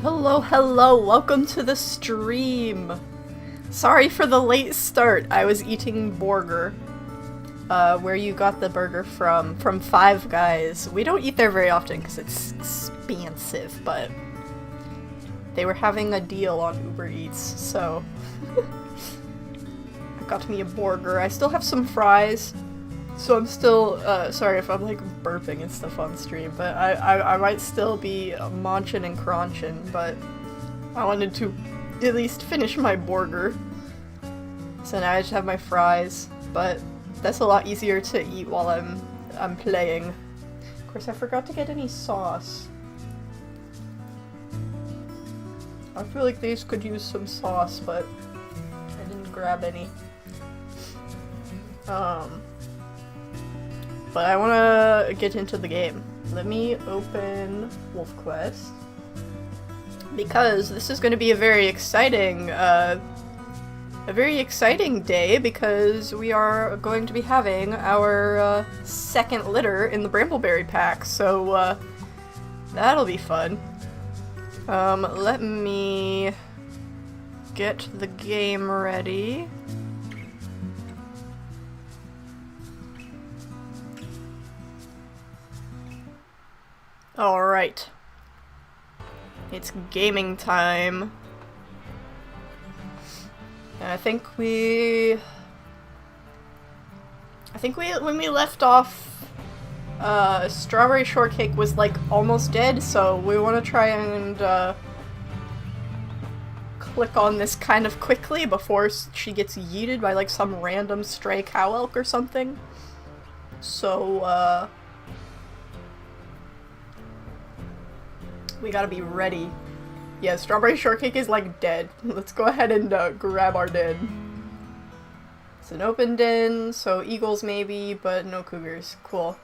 Hello, hello, welcome to the stream! Sorry for the late start, I was eating burger. Where you got the burger from Five Guys. We don't eat there very often because it's expensive, but they were having a deal on Uber Eats, so I got me a burger. I still have some fries, so I'm still, sorry if I'm like burping and stuff on stream, but I might still be munching and crunching, but I wanted to at least finish my burger. So now I just have my fries, but that's a lot easier to eat while I'm playing. Of course, I forgot to get any sauce. I feel like these could use some sauce, but I didn't grab any. But I want to get into the game. Let me open Wolf Quest, because this is going to be a very exciting day, because we are going to be having our second litter in the Brambleberry pack, so that'll be fun. Let me get the game ready. Alright. It's gaming time. And I think when we left off, Strawberry Shortcake was like almost dead, so we want to try and click on this kind of quickly before she gets yeeted by like some random stray cow elk or something. So, we gotta be ready. Yeah, Strawberry Shortcake is like dead. Let's go ahead and grab our den. It's an open den, so eagles maybe, but no cougars. Cool.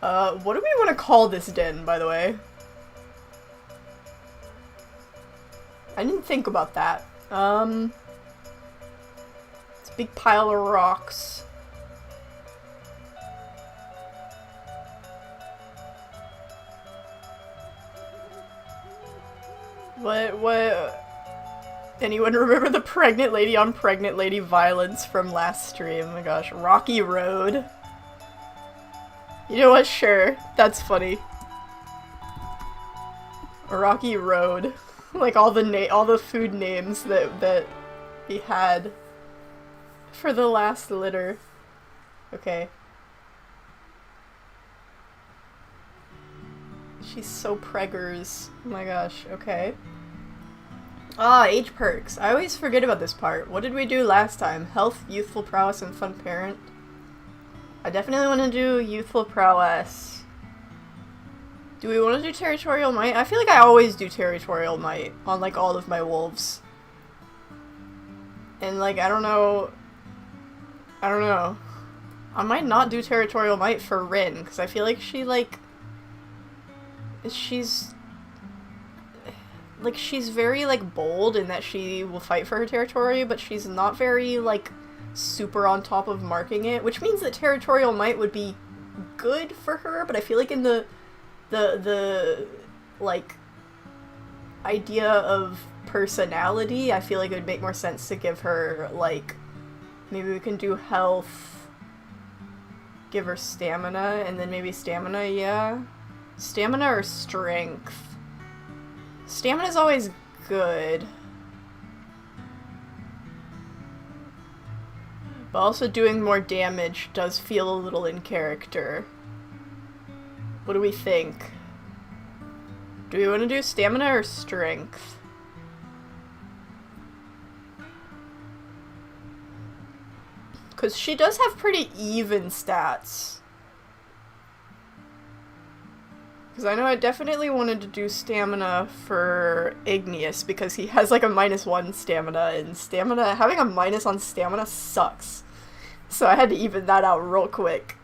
What do we want to call this den, by the way? I didn't think about that. It's a big pile of rocks. What? Anyone remember the pregnant lady on pregnant lady violence from last stream? Oh my gosh, Rocky Road. You know what? Sure, that's funny. Rocky Road, like all the food names that we had for the last litter. Okay. She's so preggers. Oh my gosh. Okay. Ah, age perks. I always forget about this part. What did we do last time? Health, youthful prowess, and fun parent. I definitely want to do youthful prowess. Do we want to do territorial might? I feel like I always do territorial might on like all of my wolves. And like, I don't know. I might not do territorial might for Wren, because I feel like she's very, like, bold in that she will fight for her territory, but she's not very, like, super on top of marking it, which means that territorial might would be good for her, but I feel like in the like, idea of personality, I feel like it would make more sense to give her, like, maybe we can do health, give her stamina, and then maybe stamina, yeah? Stamina or strength? Stamina's always good. But also doing more damage does feel a little in character. What do we think? Do we want to do stamina or strength? Because she does have pretty even stats. Because I know I definitely wanted to do stamina for Igneous, because he has like a -1 stamina, and having a minus on stamina sucks. So I had to even that out real quick.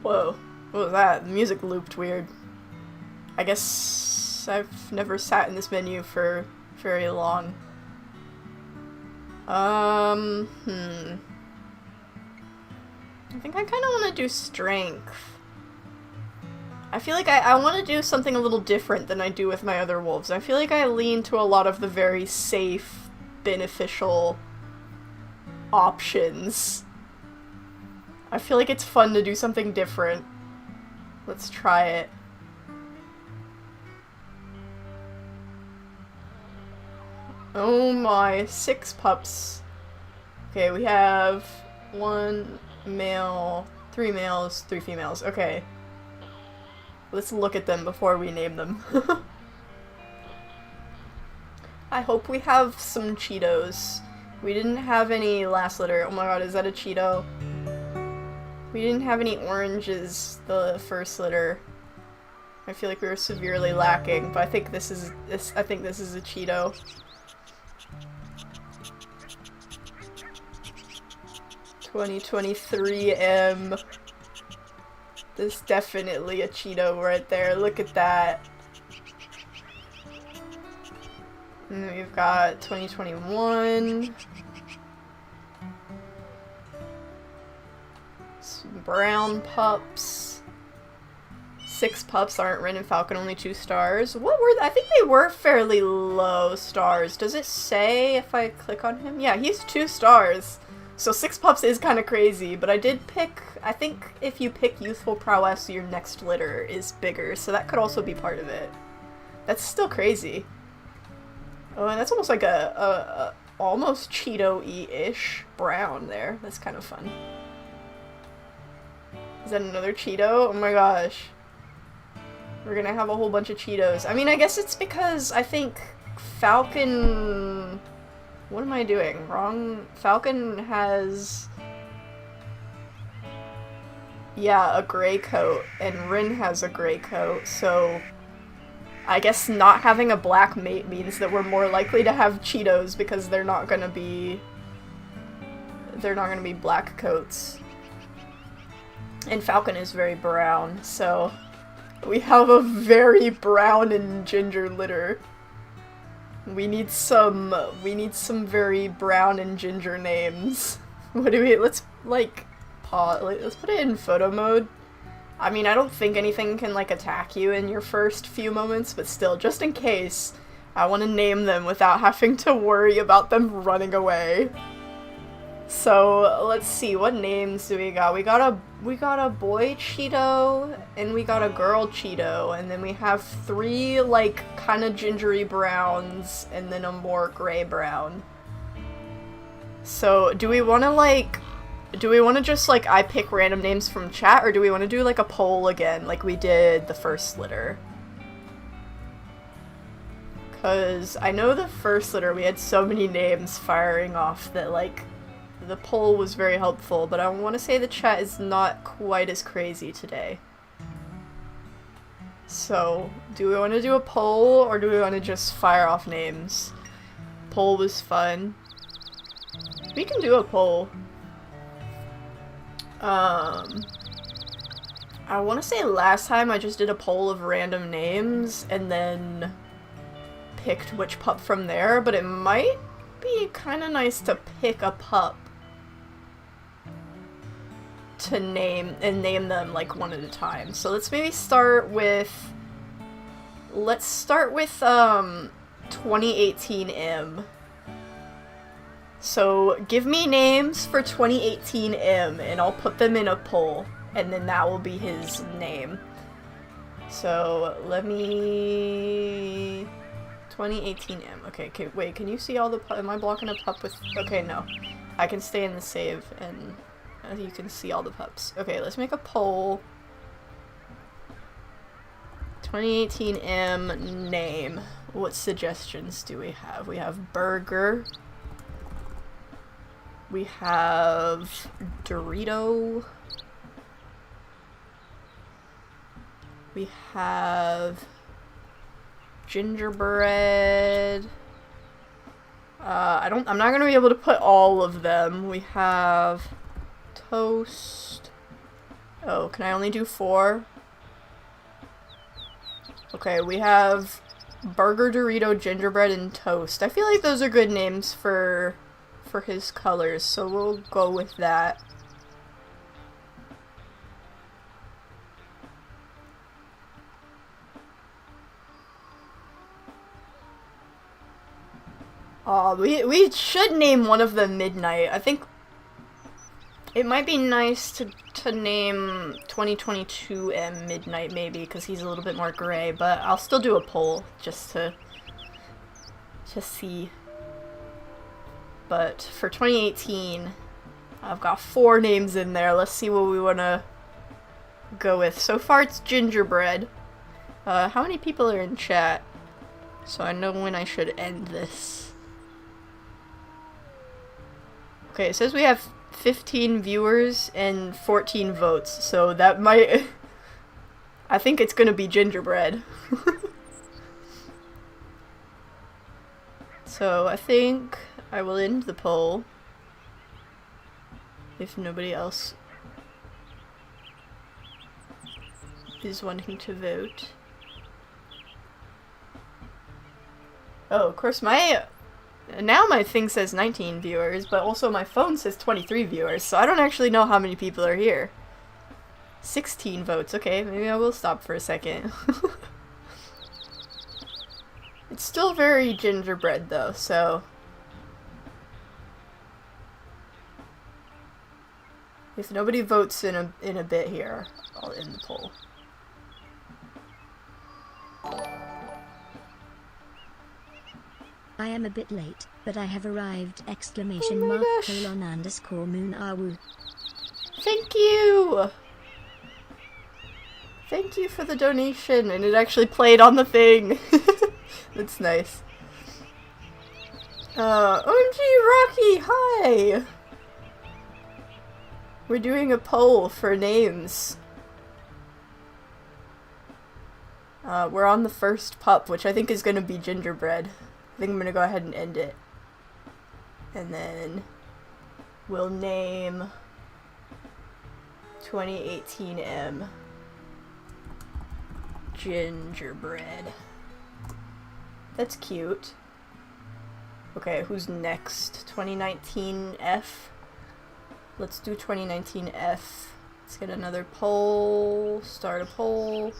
Whoa, what was that? The music looped weird. I guess I've never sat in this menu for very long. I think I kind of want to do strength. I feel like I want to do something a little different than I do with my other wolves. I feel like I lean to a lot of the very safe, beneficial options. I feel like it's fun to do something different. Let's try it. Oh my, 6 pups. Okay, we have 1 male, 3 males, 3 females. Okay. Let's look at them before we name them. I hope we have some Cheetos. We didn't have any last litter. Oh my god, is that a Cheeto? We didn't have any oranges the first litter. I feel like we were severely lacking, but I think this is a Cheeto. $2023M. There's definitely a Cheeto right there. Look at that. And then we've got 2021. Some brown pups. 6 pups. Aren't Wren and Falcon only 2 stars? What were I think they were fairly low stars. Does it say if I click on him? Yeah, he's 2 stars. So 6 pups is kind of crazy, but I did pick, I think if you pick youthful prowess, your next litter is bigger, so that could also be part of it. That's still crazy. Oh, and that's almost like a almost Cheeto-y-ish brown there. That's kind of fun. Is that another Cheeto? Oh my gosh. We're gonna have a whole bunch of Cheetos. I mean, I guess it's because I think Falcon... What am I doing? Wrong? Falcon has... Yeah, a gray coat, and Wren has a gray coat, so... I guess not having a black mate means that we're more likely to have Cheetos because they're not gonna be black coats. And Falcon is very brown, so we have a very brown and ginger litter. We need some very brown and ginger names. What do we, let's like pause, let's put it in photo mode. I mean, I don't think anything can like attack you in your first few moments, but still, just in case, I want to name them without having to worry about them running away. So, let's see, what names do we got? We got a boy Cheeto, and we got a girl Cheeto, and then we have 3, like, kind of gingery browns, and then a more gray brown. So, do we want to just, like, I pick random names from chat, or do we want to do, like, a poll again, like we did the first litter? Because I know the first litter we had so many names firing off that, like, the poll was very helpful, but I want to say the chat is not quite as crazy today. So, do we want to do a poll, or do we want to just fire off names? Poll was fun. We can do a poll. I want to say last time I just did a poll of random names, and then picked which pup from there, but it might be kind of nice to pick a pup to name them like one at a time. So let's maybe start with 2018M. So give me names for 2018M and I'll put them in a poll, and then that will be his name. So let me 2018M. Okay, wait, can you see all the am I blocking a pup with okay, no. I can stay in the save and you can see all the pups. Okay, let's make a poll. 2018M name. What suggestions do we have? We have Burger. We have Dorito. We have Gingerbread. I'm not gonna be able to put all of them. We have Toast. Oh, can I only do 4? Okay, we have Burger, Dorito, Gingerbread, and Toast. I feel like those are good names for his colors, so we'll go with that. We should name one of them Midnight. I think it might be nice to name 2022 M Midnight maybe, because he's a little bit more gray, but I'll still do a poll just to see. But for 2018, I've got 4 names in there. Let's see what we want to go with. So far it's Gingerbread. How many people are in chat? So I know when I should end this. Okay, it says we have 15 viewers and 14 votes, so that might... I think it's gonna be Gingerbread. So I think I will end the poll if nobody else is wanting to vote. Oh, of course, now my thing says 19 viewers, but also my phone says 23 viewers, so I don't actually know how many people are here. 16 votes. Okay, maybe I will stop for a second. It's still very Gingerbread though, so if nobody votes in a bit here, I'll end the poll. I am a bit late, but I have arrived! Exclamation mark colon underscore moon awu. Thank you! Thank you for the donation, and it actually played on the thing. That's nice. OMG Rocky, hi! We're doing a poll for names. We're on the first pup, which I think is gonna be Gingerbread. I think I'm gonna go ahead and end it. And then we'll name 2018 M Gingerbread. That's cute. Okay, who's next? 2019 F? Let's do 2019 F. Let's get another poll. Start a poll.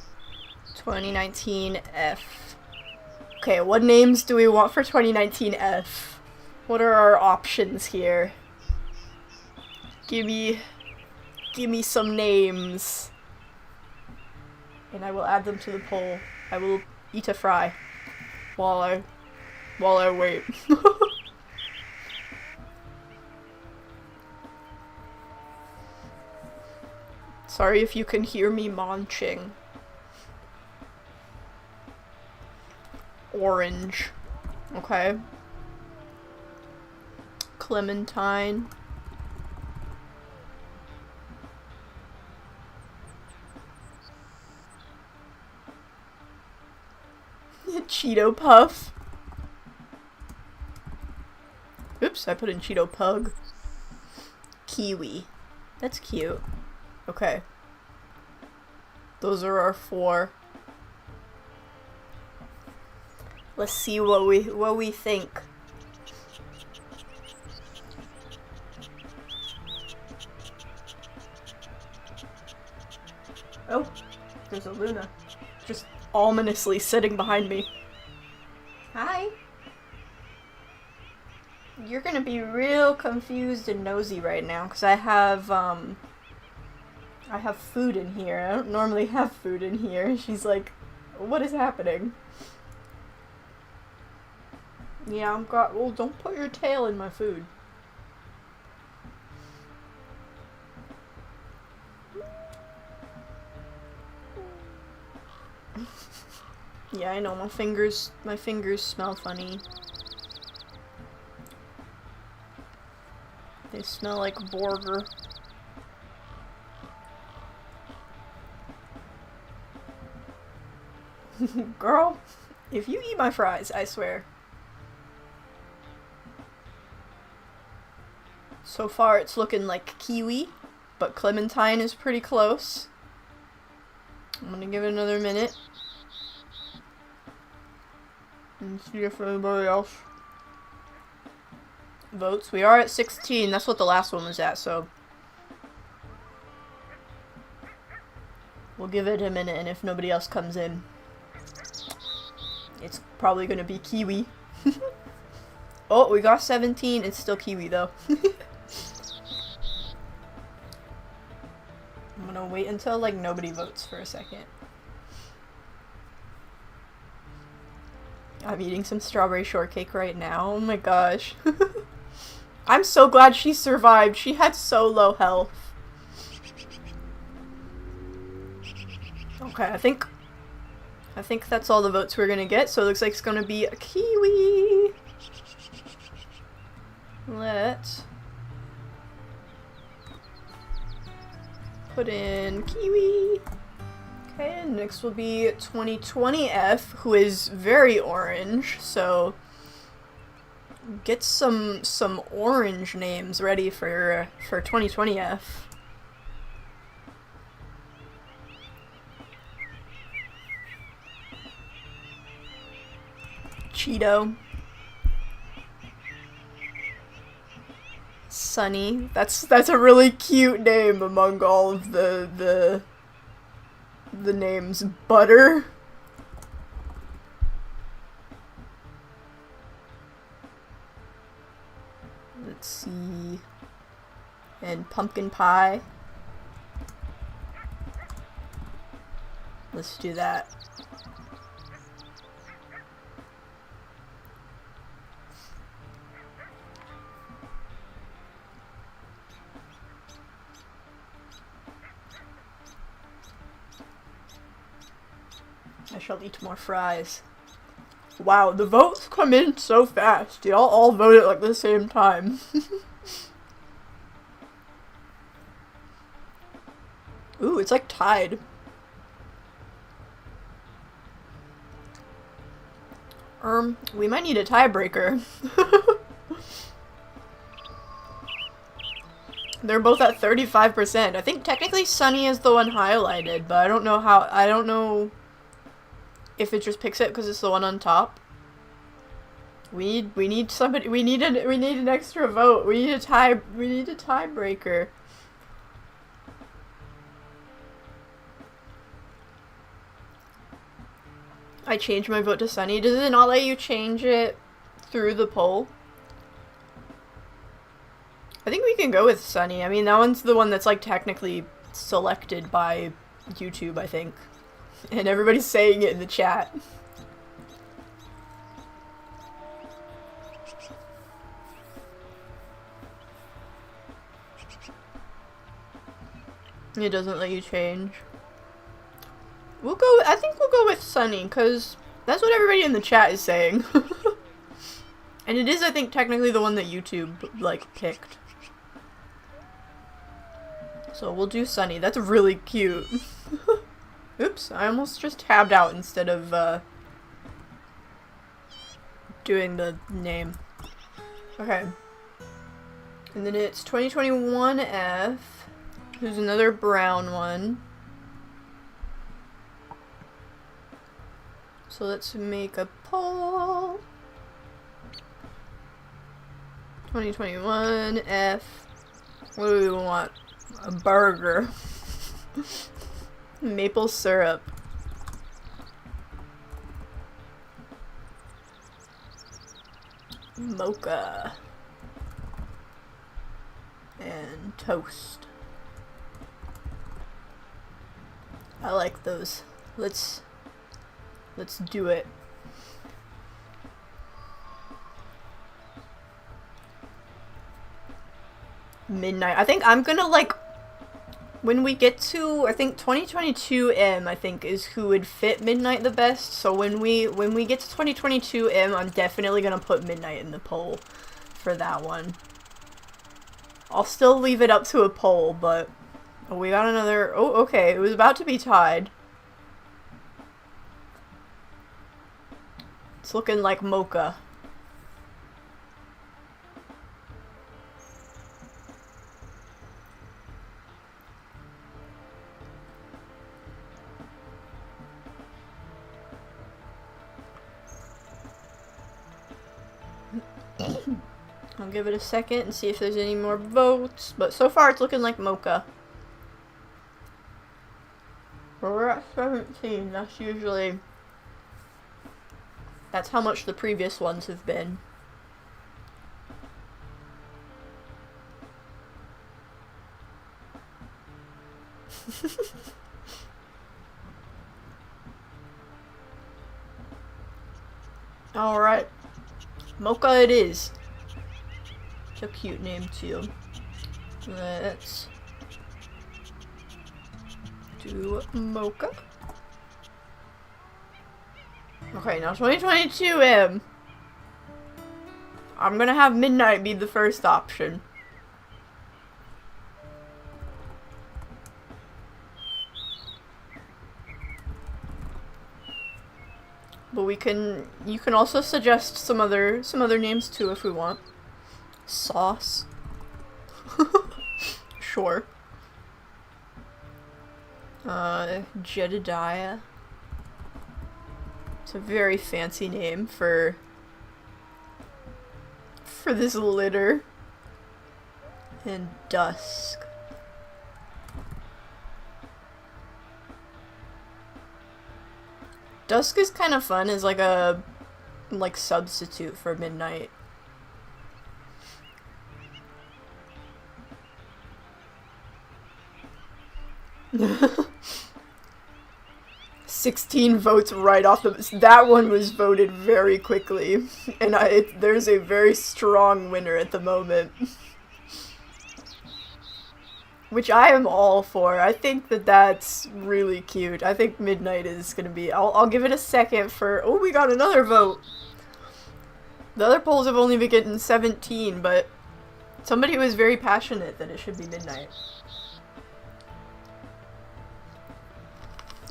2019 F. Okay, what names do we want for 2019 F? What are our options here? Give me some names. And I will add them to the poll. I will eat a fry while I wait. Sorry if you can hear me munching. Orange. Okay. Clementine. Cheeto Puff. Oops, I put in Cheeto Pug. Kiwi. That's cute. Okay. Those are our 4. Let's see what we think. Oh, there's a Luna. Just ominously sitting behind me. Hi. You're gonna be real confused and nosy right now, because I have food in here. I don't normally have food in here. She's like, what is happening? Yeah, well, don't put your tail in my food. Yeah, I know, my fingers smell funny. They smell like burger. Girl, if you eat my fries, I swear. So far it's looking like kiwi, but clementine is pretty close. I'm gonna give it another minute. And see if anybody else votes. We are at 16, that's what the last one was at, so we'll give it a minute, and if nobody else comes in, it's probably gonna be kiwi. Oh, we got 17. It's still Kiwi, though. I'm gonna wait until, like, nobody votes for a second. I'm eating some strawberry shortcake right now. Oh my gosh. I'm so glad she survived. She had so low health. Okay, I think that's all the votes we're gonna get, so it looks like it's gonna be a Kiwi. Let's put in Kiwi. Okay, next will be 2020F, who is very orange, so get some orange names ready for 2020F. Cheeto. Sunny. That's a really cute name among all of the names. Butter. Let's see. And pumpkin pie. Let's do that. I shall eat more fries. Wow, the votes come in so fast. Y'all all vote at like the same time. Ooh, it's like tied. We might need a tiebreaker. They're both at 35%. I think technically Sunny is the one highlighted, but I don't know if it just picks it because it's the one on top. We need somebody. We need an extra vote. We need a tiebreaker. I changed my vote to Sunny. Does it not let you change it through the poll? I think we can go with Sunny. I mean, that one's the one that's like technically selected by YouTube, I think. And everybody's saying it in the chat. It doesn't let you change. I think we'll go with Sunny, because that's what everybody in the chat is saying. And it is, I think, technically the one that YouTube, like, picked. So we'll do Sunny. That's really cute. Oops, I almost just tabbed out instead of, doing the name. Okay. And then it's 2021F, who's another brown one. So let's make a poll. 2021F. What do we want? A burger. Maple syrup. Mocha. And toast. I like those. Let's do it. Midnight. I think I'm gonna, like, when we get to, I think 2022M, I think, is who would fit Midnight the best. So when we get to 2022M, I'm definitely gonna put Midnight in the poll for that one. I'll still leave it up to a poll, but oh, we got another. Oh, okay. It was about to be tied. It's looking like Mocha. I'll give it a second and see if there's any more votes, but so far it's looking like Mocha. We're at 17, that's how much the previous ones have been. Alright. Mocha it is. It's a cute name too. Let's do Mocha. Okay, now 2022 M. I'm gonna have Midnight be the first option. But you can also suggest some other names too if we want. Sauce. Sure. Jedediah. It's a very fancy name for this litter. And Dusk. Dusk is kind of fun as like a substitute for Midnight. $16 votes right off the... That one was voted very quickly. And there's a very strong winner at the moment. Which I am all for. I think that's really cute. I think Midnight is gonna be... I'll give it a second for... Oh, we got another vote! The other polls have only been getting 17, but somebody was very passionate that it should be Midnight.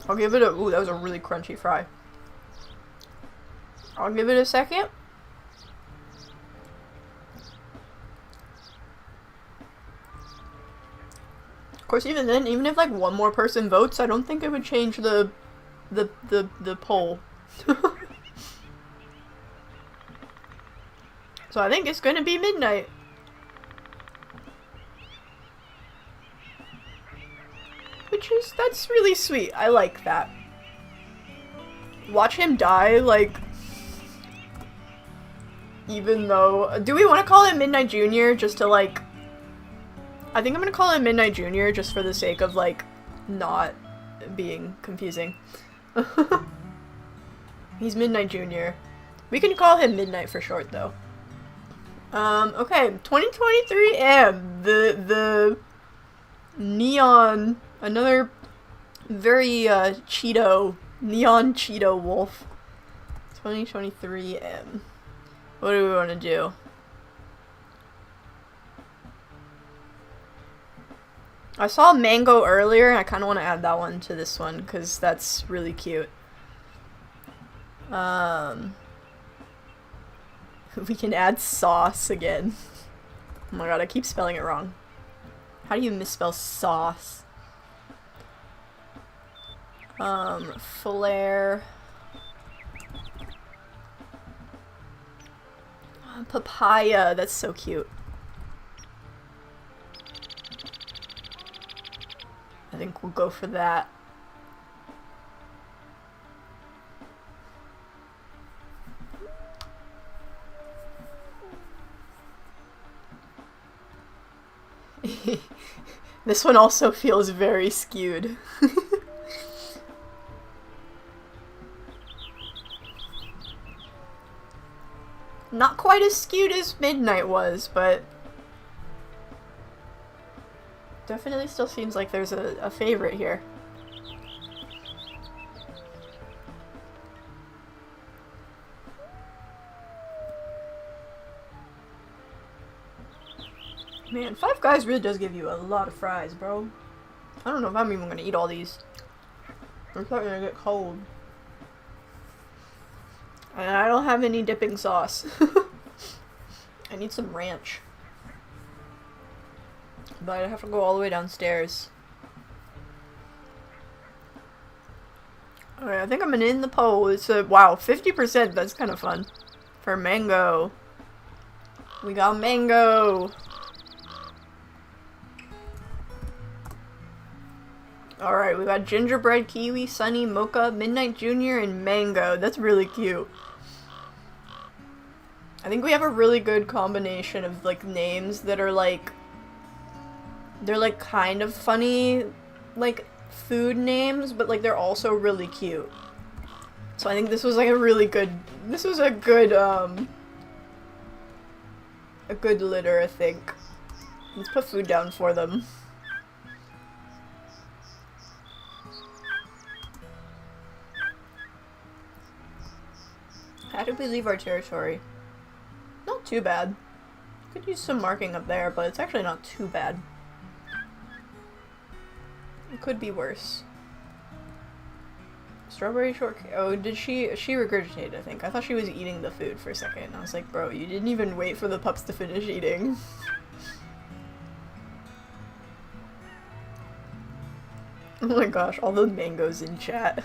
I'll give it a... Ooh, that was a really crunchy fry. I'll give it a second. Of course, even then, even if like one more person votes, I don't think it would change the poll. So I think it's gonna be Midnight. That's really sweet. I like that. Watch him die, like... Even though... Do we want to call it Midnight Jr. just to, like... I think I'm gonna call him Midnight Jr. just for the sake of, like, not being confusing. He's Midnight Jr. We can call him Midnight for short, though. Okay, 2023 M. The neon... Another very, neon Cheeto wolf. 2023 M. What do we want to do? I saw Mango earlier, and I kind of want to add that one to this one, because that's really cute. We can add Sauce again. Oh my god, I keep spelling it wrong. How do you misspell sauce? Flare. Papaya, that's so cute. I think we'll go for that. This one also feels very skewed. Not quite as skewed as Midnight was, but definitely still seems like there's a favorite here. Man, Five Guys really does give you a lot of fries, bro. I don't know if I'm even gonna eat all these. They're starting to get cold. And I don't have any dipping sauce. I need some ranch. But I have to go all the way downstairs. Okay, I think I'm gonna end the poll. It's a, wow, 50%, that's kind of fun. For Mango. We got Mango! Alright, we got Gingerbread, Kiwi, Sunny, Mocha, Midnight Jr., and Mango. That's really cute. I think we have a really good combination of, like, names that are, like... They're, like, kind of funny, like food names, but like they're also really cute. So I think this was like a really good, this was a good litter, I think. Let's put food down for them. How did we leave our territory? Not too bad. Could use some marking up there, but it's actually not too bad. It could be worse. Strawberry shortcake. Oh, did she regurgitated, I think. I thought she was eating the food for a second. I was like, bro, you didn't even wait for the pups to finish eating. Oh my gosh, all the mangoes in chat.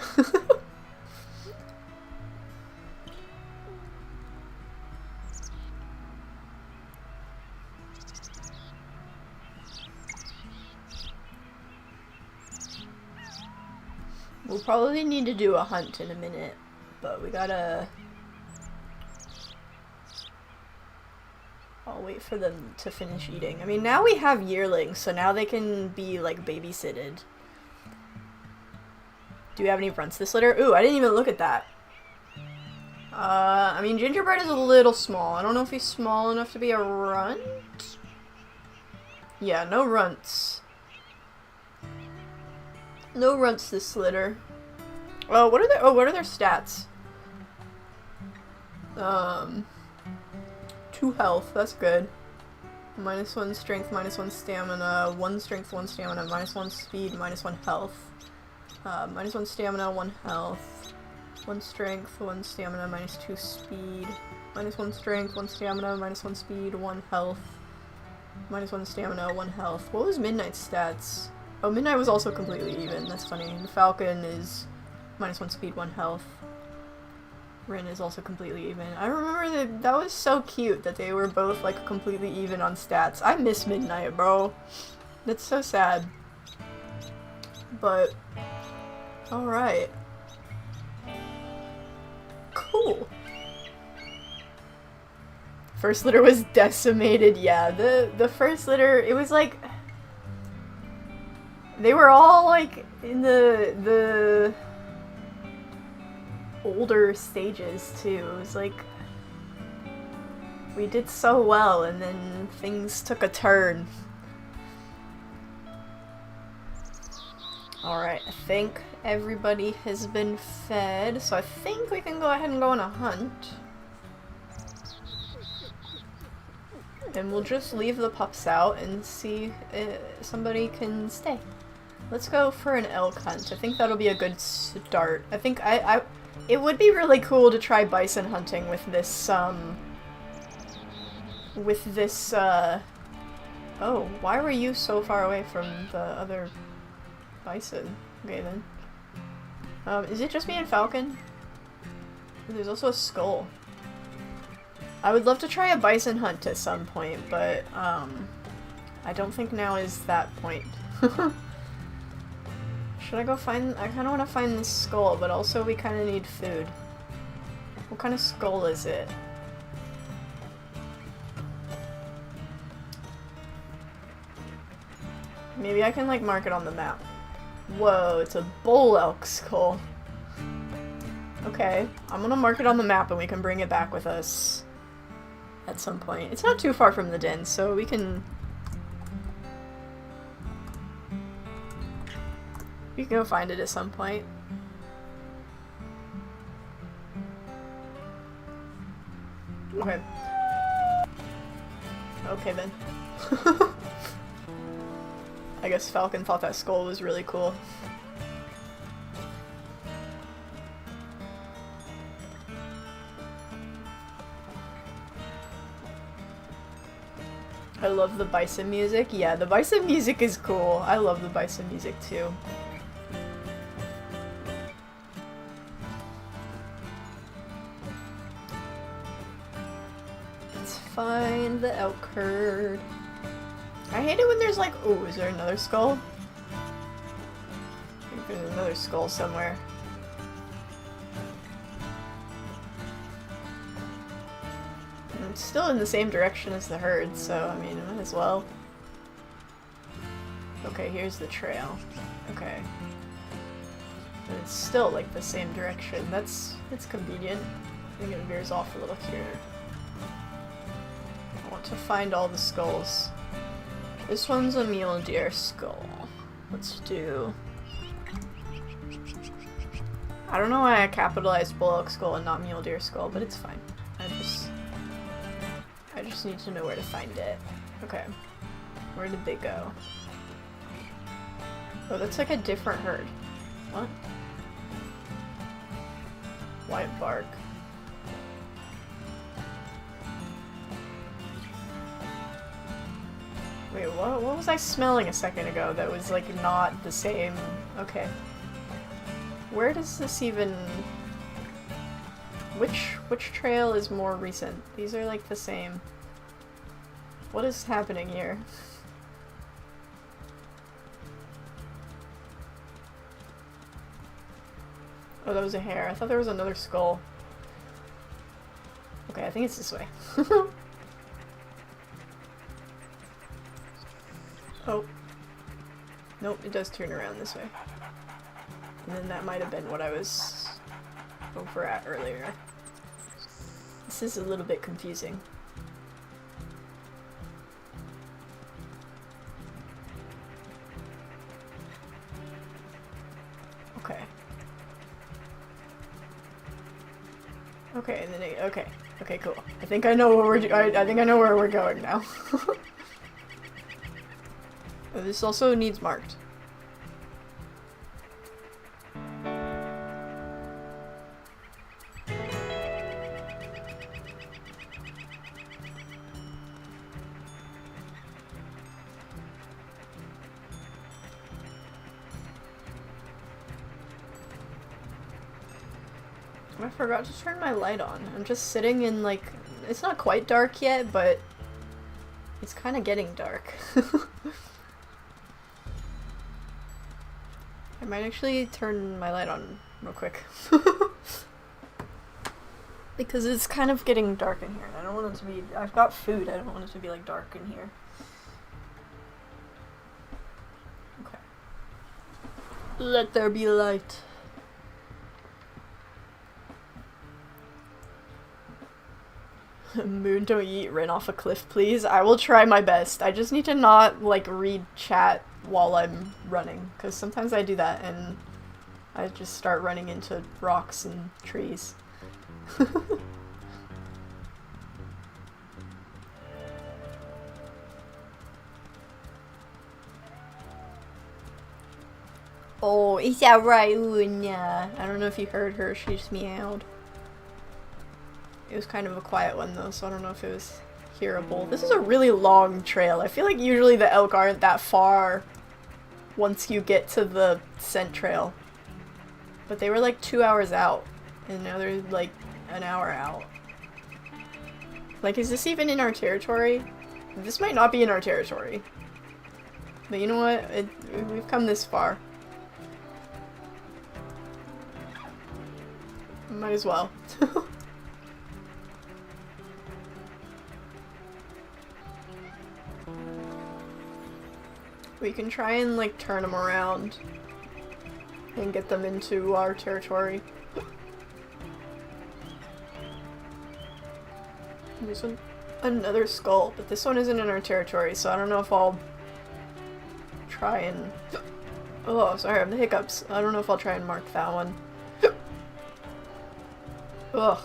We'll probably need to do a hunt in a minute, but we gotta... I'll wait for them to finish eating. I mean, now we have yearlings, so now they can be, like, babysitted. Do we have any runts this litter? Ooh, I didn't even look at that. I mean, Gingerbread is a little small. I don't know if he's small enough to be a runt? Yeah, no runts. No runts this litter. Oh, what are their stats? 2 health, that's good. -1 strength, -1 stamina, 1 strength, 1 stamina, -1 speed, -1 health. -1 stamina, 1 health. 1 strength, 1 stamina, -2 speed. -1 strength, 1 stamina, -1 speed, 1 health. -1 stamina, 1 health. What was Midnight's stats? Oh, Midnight was also completely even. That's funny. The Falcon is -1 speed, 1 health. Wren is also completely even. I remember that was so cute that they were both like completely even on stats. I miss Midnight, bro. That's so sad. But alright. Cool. First litter was decimated. Yeah, the first litter, it was like they were all like in the older stages too. It was like we did so well and then things took a turn. Alright, I think everybody has been fed, so I think we can go ahead and go on a hunt. And we'll just leave the pups out and see if somebody can stay. Let's go for an elk hunt. I think that'll be a good start. I think it would be really cool to try bison hunting with this, oh, why were you so far away from the other bison? Okay then. Is it just me and Falcon? There's also a skull. I would love to try a bison hunt at some point, but, I don't think now is that point. Should I go find- I kinda wanna find this skull, but also we kinda need food. What kind of skull is it? Maybe I can, like, mark it on the map. Whoa, it's a bull elk skull. Okay, I'm gonna mark it on the map and we can bring it back with us at some point. It's not too far from the den, so we can go find it at some point. Okay. Okay then. I guess Falcon thought that skull was really cool. I love the bison music. Yeah, the bison music is cool. I love the bison music too. Let's find the elk herd. I hate it when there's like, oh, is there another skull? I think there's another skull somewhere. It's still in the same direction as the herd, so I mean, I might as well. Okay, here's the trail. Okay. And it's still like the same direction. It's convenient. I think it veers off a little here. I want to find all the skulls. This one's a mule deer skull. Let's do... I don't know why I capitalized bullock skull and not mule deer skull, but it's fine. I just need to know where to find it. Okay. Where did they go? Oh, that's like a different herd. What? White bark. Wait, what was I smelling a second ago that was like not the same? Okay. Where does this even... Which trail is more recent? These are like the same. What is happening here? Oh, that was a hare. I thought there was another skull. Okay, I think it's this way. Oh. Nope, it does turn around this way. And then that might have been what I was over at earlier. This is a little bit confusing. Okay. Okay, and then okay. Okay, cool. I think I know where I think I know where we're going now. Oh, this also needs marked. I forgot to turn my light on. I'm just sitting in like, it's not quite dark yet, but it's kind of getting dark. I might actually turn my light on real quick. Because it's kind of getting dark in here, and I don't want it to be, I've got food, I don't want it to be like dark in here. Okay. Let there be light. Moon, don't eat Wren off a cliff, please. I will try my best. I just need to not, like, read chat while I'm running, because sometimes I do that and I just start running into rocks and trees. Oh, is that right, Unya? I don't know if you heard her, she just meowed. It was kind of a quiet one though, so I don't know if it was hearable. This is a really long trail. I feel like usually the elk aren't that far once you get to the scent trail. But they were like 2 hours out, and now they're like an hour out. Like, is this even in our territory? This might not be in our territory. But you know what? We've come this far. Might as well. We can try and, like, turn them around and get them into our territory. There's another skull, but this one isn't in our territory, so I don't know if I'll try and... Oh, sorry, I have the hiccups. I don't know if I'll try and mark that one. Ugh.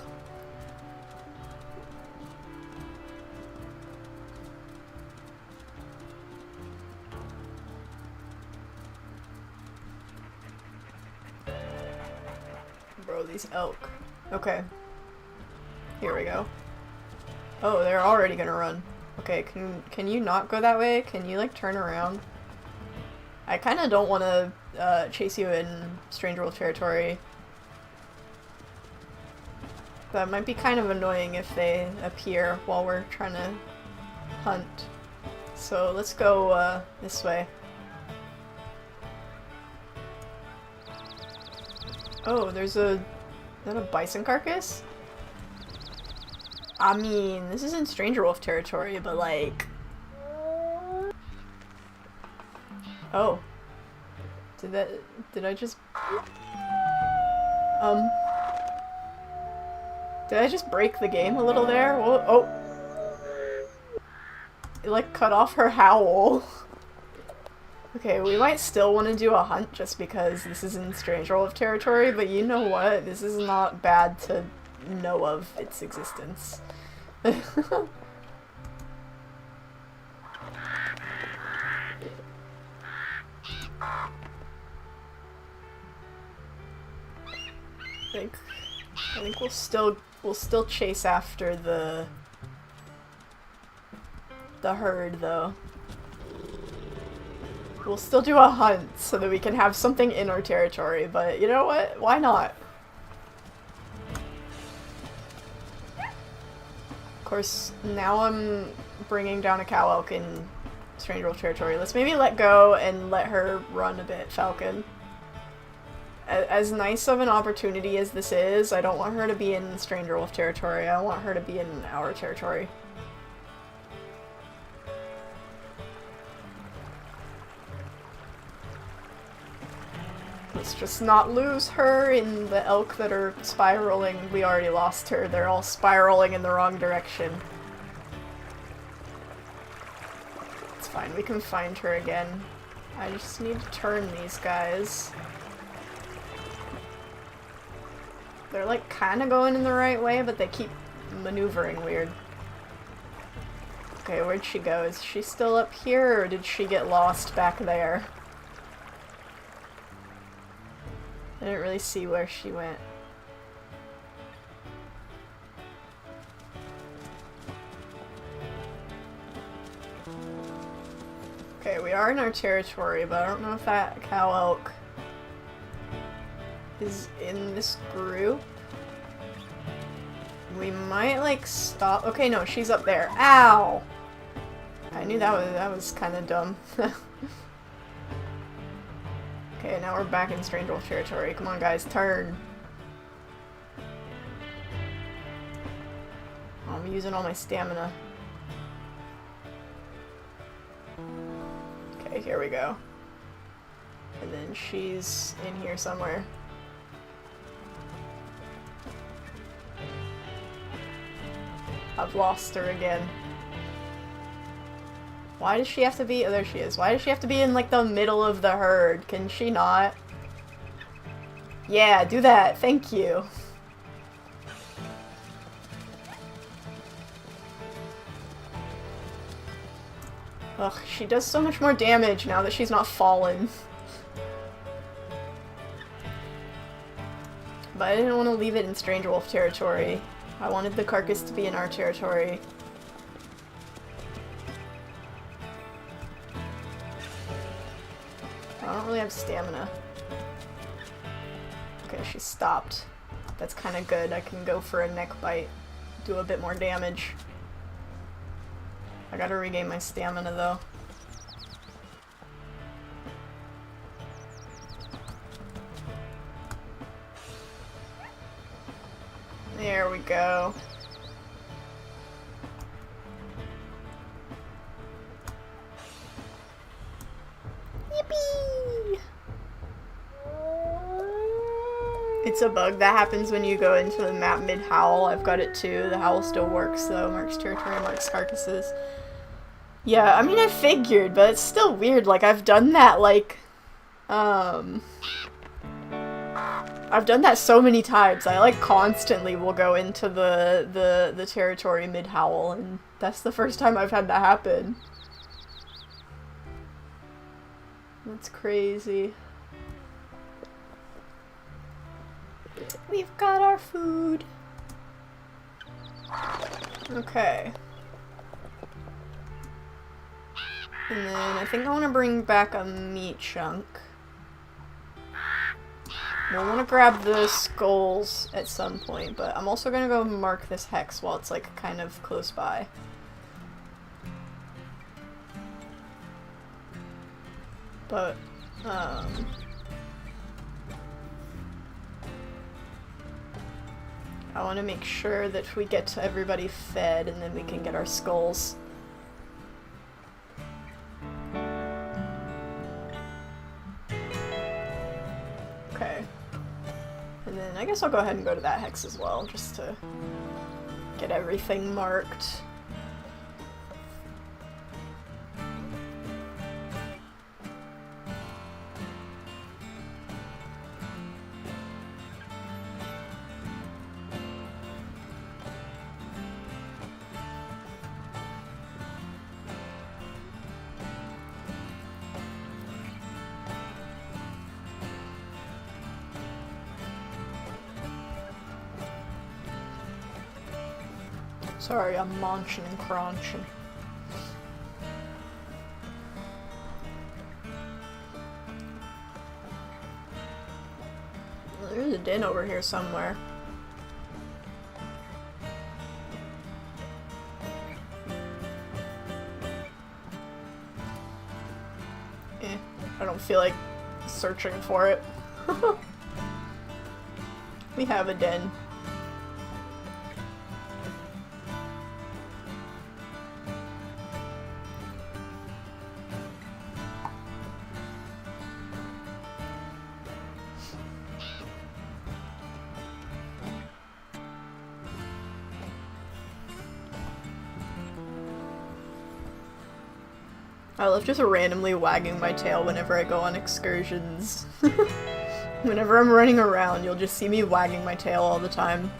Bro, these elk. Okay. Here we go. Oh, they're already gonna run. Okay, can you not go that way? Can you, like, turn around? I kinda don't wanna chase you in Strange World territory. That might be kind of annoying if they appear while we're trying to hunt. So let's go this way. Oh, there's is that a bison carcass? I mean, this isn't Stranger Wolf territory, but like... Oh. Did I just... Did I just break the game a little there? Whoa, oh. It like cut off her howl. Okay, we might still want to do a hunt just because this is in Strange Wolf territory, but you know what? This is not bad to know of its existence. I think we'll still chase after the herd though. We'll still do a hunt so that we can have something in our territory, but you know what? Why not? Of course, now I'm bringing down a cow elk in Strange Wolf territory. Let's maybe let go and let her run a bit, Falcon. As nice of an opportunity as this is, I don't want her to be in Stranger Wolf territory. I want her to be in our territory. Let's just not lose her in the elk that are spiraling. We already lost her. They're all spiraling in the wrong direction. It's fine. We can find her again. I just need to turn these guys. They're like kind of going in the right way, but they keep maneuvering weird. Okay, where'd she go? Is she still up here, or did she get lost back there? I didn't really see where she went. Okay, we are in our territory, but I don't know if that cow elk is in this group. We might like stop. Okay, no, she's up there. Ow! I knew that was kind of dumb. Okay, now we're back in Strange Wolf territory. Come on, guys, turn. Oh, I'm using all my stamina. Okay, here we go. And then she's in here somewhere. I've lost her again. Why does she have to be— oh, there she is. Why does she have to be in, like, the middle of the herd? Can she not? Yeah, do that. Thank you. Ugh, she does so much more damage now that she's not fallen. But I didn't want to leave it in Strange Wolf territory. I wanted the carcass to be in our territory. I don't really have stamina. Okay, she stopped. That's kind of good. I can go for a neck bite. Do a bit more damage. I gotta regain my stamina though. There we go. Yippee! It's a bug that happens when you go into the map mid-howl. I've got it too. The howl still works though. Marks territory, marks carcasses. Yeah, I mean I figured, but it's still weird. Like I've done that like I've done that so many times. I like constantly will go into the territory mid-howl, and that's the first time I've had that happen. That's crazy. We've got our food. Okay. And then I think I want to bring back a meat chunk. We'll want to grab the skulls at some point, but I'm also going to go mark this hex while it's like kind of close by. But, I want to make sure that we get to everybody fed and then we can get our skulls. Okay. And then I guess I'll go ahead and go to that hex as well, just to get everything marked. Sorry, I'm munching and crunching. There's a den over here somewhere. I don't feel like searching for it. We have a den. I love just randomly wagging my tail whenever I go on excursions. Whenever I'm running around, you'll just see me wagging my tail all the time.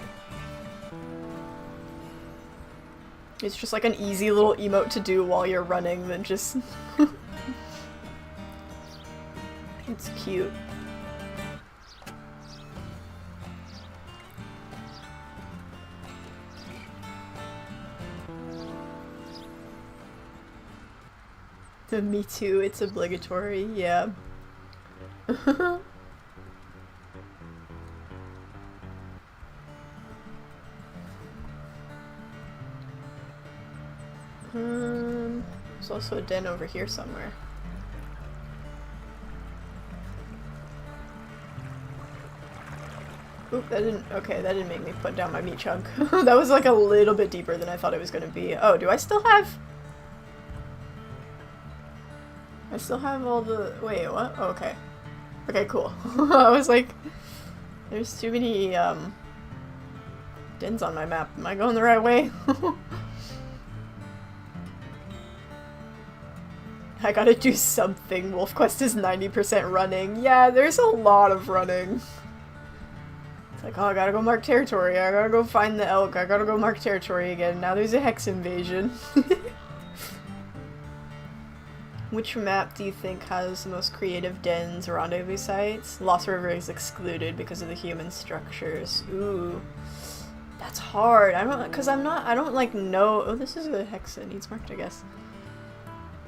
It's just like an easy little emote to do while you're running that just... It's cute. Me too, it's obligatory, yeah. There's also a den over here somewhere. Oop, that didn't make me put down my meat chunk. That was like a little bit deeper than I thought it was gonna be. Oh, do I still have... I still have all the... Wait, what? Oh, okay. Okay, cool. I was like... There's too many, dens on my map. Am I going the right way? I gotta do something. Wolf Quest is 90% running. Yeah, there's a lot of running. It's like, oh, I gotta go mark territory. I gotta go find the elk. I gotta go mark territory again. Now there's a hex invasion. Which map do you think has the most creative dens or rendezvous sites? Lost River is excluded because of the human structures. Ooh. That's hard. I don't like know. Oh, this is a hex that needs marked, I guess.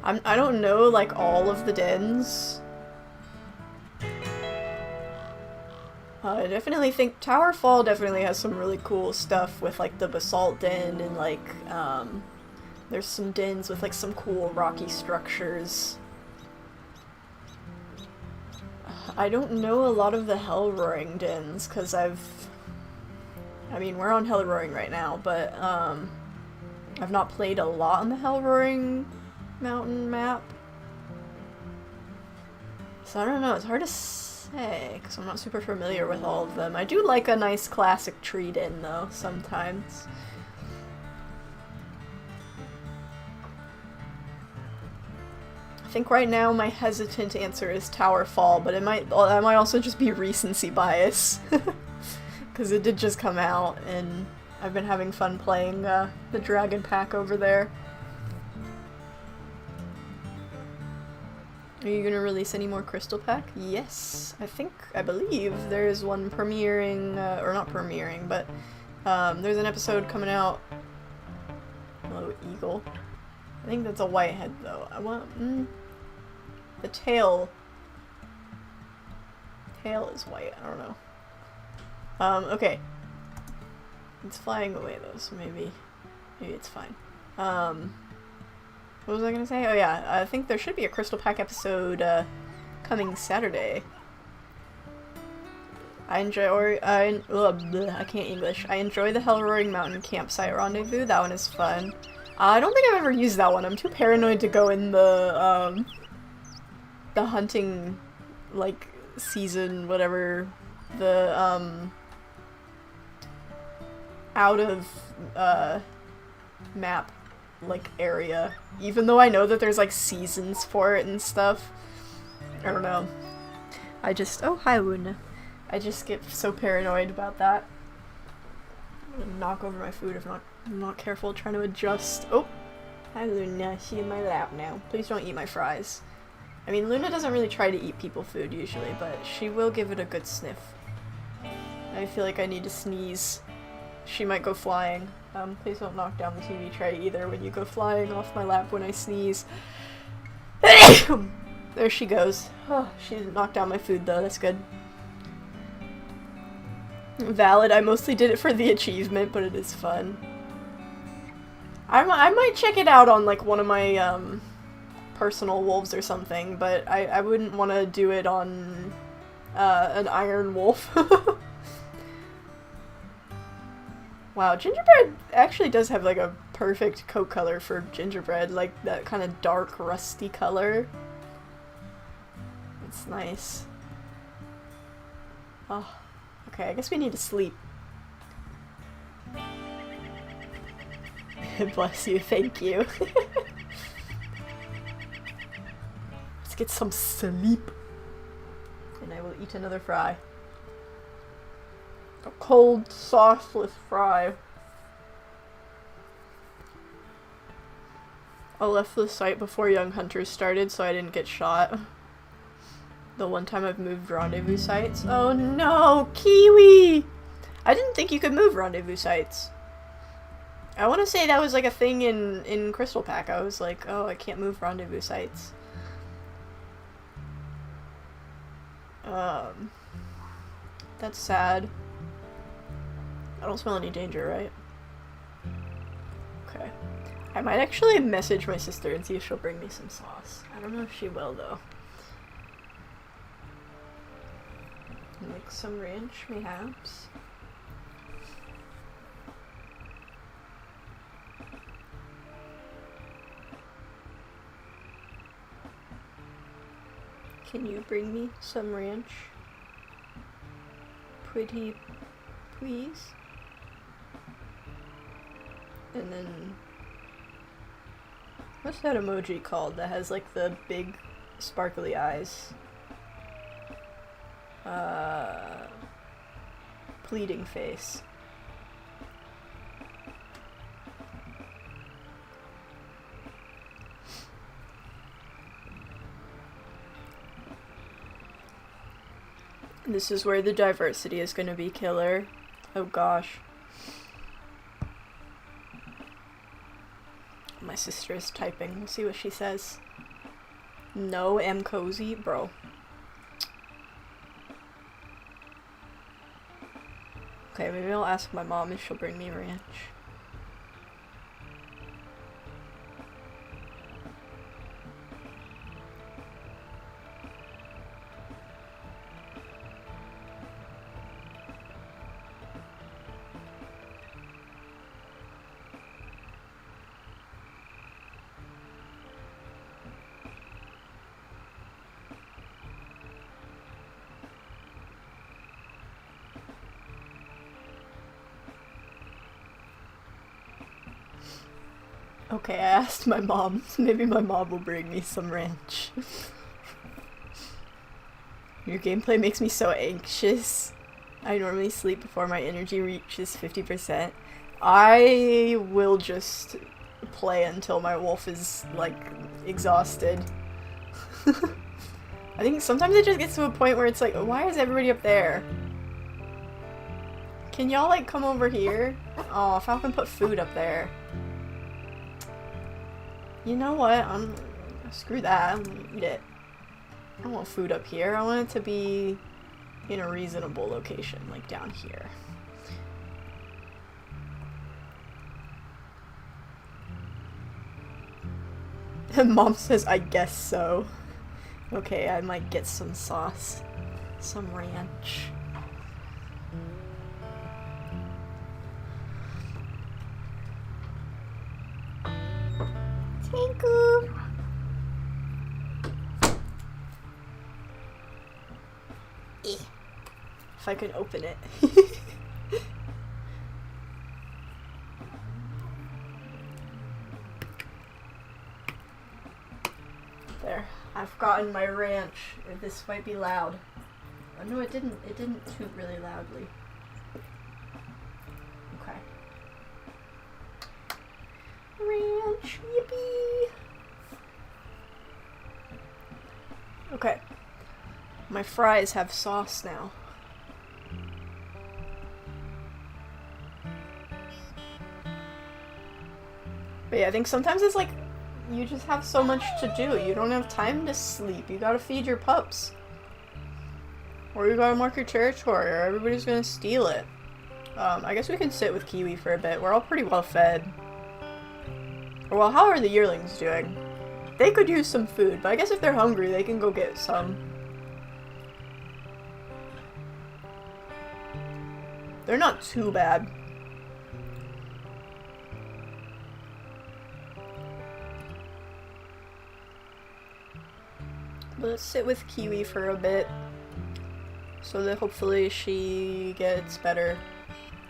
I don't know like all of the dens. I definitely think Towerfall definitely has some really cool stuff with like the basalt den and like there's some dens with like some cool rocky structures. I don't know a lot of the Hell Roaring dens because I mean, we're on Hell Roaring right now, but I've not played a lot on the Hell Roaring mountain map. So I don't know, it's hard to say because I'm not super familiar with all of them. I do like a nice classic tree den though, sometimes. I think right now my hesitant answer is Towerfall, but I might also just be recency bias. Because it did just come out, and I've been having fun playing the Dragon Pack over there. Are you gonna release any more Crystal Pack? Yes, I believe there's one premiering, or not premiering, but there's an episode coming out. Hello, Eagle. I think that's a whitehead though. I want the tail. Tail is white. I don't know. Okay. It's flying away though, so maybe it's fine. What was I gonna say? Oh yeah, I think there should be a Crystal Pack episode coming Saturday. I can't English. I enjoy the Hell Roaring Mountain Campsite Rendezvous. That one is fun. I don't think I've ever used that one. I'm too paranoid to go in the hunting, like, season, whatever, the, out of, map, like, area. Even though I know that there's, like, seasons for it and stuff. I don't know. I just- oh, hi, Luna. I just get so paranoid about that. I'm gonna knock over my food if I'm not careful, trying to adjust. Oh! Hi, Luna. She's in my lap now. Please don't eat my fries. I mean, Luna doesn't really try to eat people food usually, but she will give it a good sniff. I feel like I need to sneeze. She might go flying. Please don't knock down the TV tray either when you go flying off my lap when I sneeze. There she goes. Oh, she didn't knock down my food though, that's good. Valid, I mostly did it for the achievement, but it is fun. I might check it out on like one of my personal wolves or something, but I wouldn't want to do it on an iron wolf. Wow, gingerbread actually does have like a perfect coat color for gingerbread, like that kind of dark rusty color. It's nice. Oh, okay, I guess we need to sleep. Bless you, thank you. Let's get some sleep. And I will eat another fry. A cold, sauceless fry. I left the site before Young Hunters started so I didn't get shot. The one time I've moved rendezvous sites. Oh no! Kiwi! I didn't think you could move rendezvous sites. I want to say that was like a thing in Crystal Pack. I was like, oh, I can't move rendezvous sites. That's sad. I don't smell any danger, right? Okay. I might actually message my sister and see if she'll bring me some sauce. I don't know if she will, though. Like some ranch, mayhaps. Can you bring me some ranch? Pretty please? And then... what's that emoji called that has like the big sparkly eyes? Pleading face. This is where the diversity is gonna be killer. Oh gosh. My sister is typing. We'll see what she says. No, am cozy? Bro. Okay, maybe I'll ask my mom if she'll bring me ranch. Okay, I asked my mom. Maybe my mom will bring me some ranch. Your gameplay makes me so anxious. I normally sleep before my energy reaches 50%. I will just play until my wolf is, like, exhausted. I think sometimes it just gets to a point where it's like, why is everybody up there? Can y'all, like, come over here? Oh, Falcon put food up there. You know what? Screw that. I'm gonna eat it. I don't want food up here. I want it to be in a reasonable location, like down here. And Mom says, I guess so. Okay, I might get some sauce. Some ranch. Thank you. If I can open it. There. I've gotten my ranch. This might be loud. Oh, no, it didn't toot really loudly. Okay. Ranch, yippee! Okay. My fries have sauce now. But yeah, I think sometimes it's like, you just have so much to do. You don't have time to sleep. You gotta feed your pups. Or you gotta mark your territory, or everybody's gonna steal it. I guess we can sit with Kiwi for a bit. We're all pretty well fed. Or well, how are the yearlings doing? They could use some food, but I guess if they're hungry, they can go get some. They're not too bad. But let's sit with Kiwi for a bit, so that hopefully she gets better.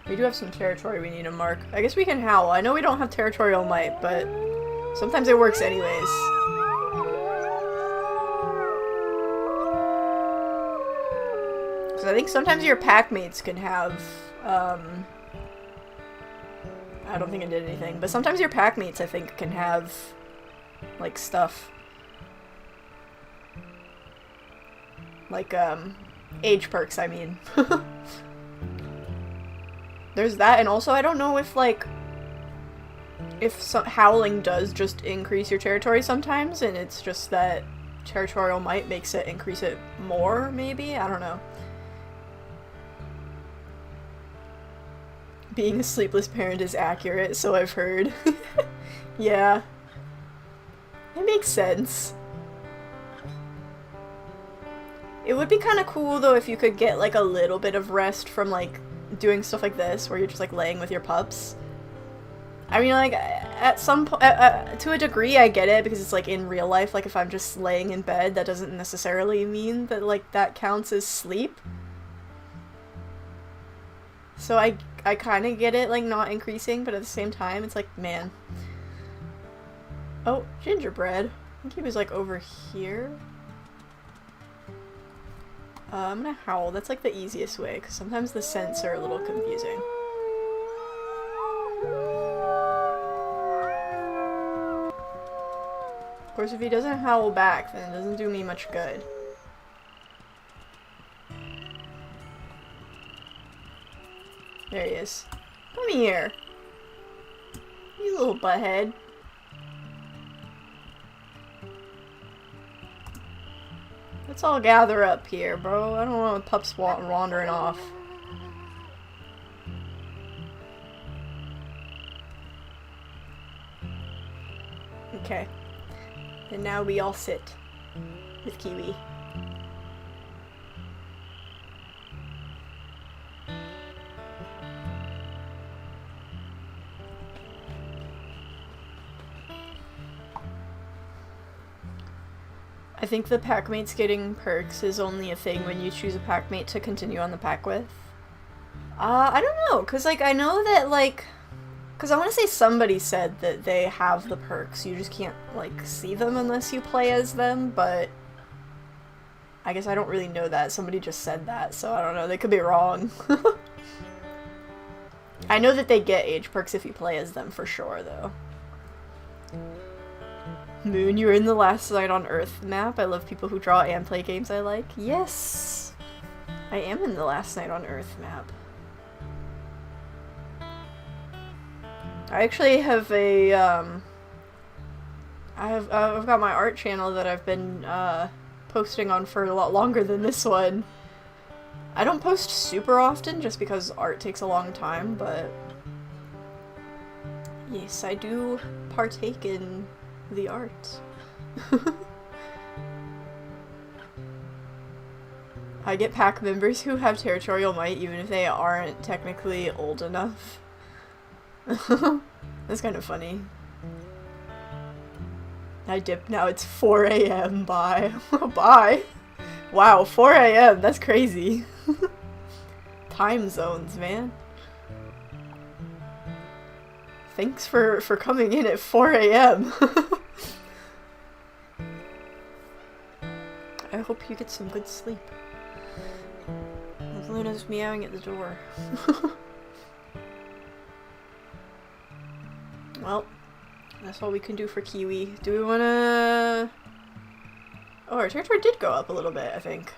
We do have some territory we need to mark. I guess we can howl. I know we don't have territorial might, but sometimes it works anyways. Because I think sometimes your pack mates can have, I don't think it did anything, but sometimes your pack mates, I think, can have, like, stuff. Like, age perks, I mean. There's that, and also I don't know if, like, if howling does just increase your territory sometimes, and it's just that territorial might makes it increase it more, maybe? I don't know. Being a sleepless parent is accurate, so I've heard. Yeah. It makes sense. It would be kind of cool, though, if you could get, like, a little bit of rest from, like, doing stuff like this, where you're just, like, laying with your pups. I mean, like, at some point, to a degree, I get it, because it's, like, in real life, like, if I'm just laying in bed, that doesn't necessarily mean that, like, that counts as sleep. So I kind of get it, like, not increasing, but at the same time, it's like, man. Oh, gingerbread. I think he was, like, over here. I'm gonna howl. That's like the easiest way, because sometimes the scents are a little confusing. Of course, if he doesn't howl back, then it doesn't do me much good. There he is. Come here. You little butthead. Let's all gather up here, bro. I don't want pups wandering off. Okay. And now we all sit with Kiwi. I think the packmates getting perks is only a thing when you choose a packmate to continue on the pack with. I don't know, because, like, I know that, like, because I want to say somebody said that they have the perks, you just can't, like, see them unless you play as them, but I guess I don't really know that. Somebody just said that, so I don't know, they could be wrong. I know that they get age perks if you play as them for sure, though. Moon, you're in the Last Night on Earth map. I love people who draw and play games I like. Yes! I am in the Last Night on Earth map. I actually have a, I've got my art channel that I've been, posting on for a lot longer than this one. I don't post super often just because art takes a long time, but yes, I do partake in the art. I get pack members who have territorial might even if they aren't technically old enough. That's kind of funny. I dip now, it's 4 AM, bye. Bye! Wow, 4 a.m. That's crazy. Time zones, man. Thanks for coming in at 4 a.m. I hope you get some good sleep. Luna's meowing at the door. Well, that's all we can do for Kiwi. Do we wanna... Oh, our territory did go up a little bit, I think.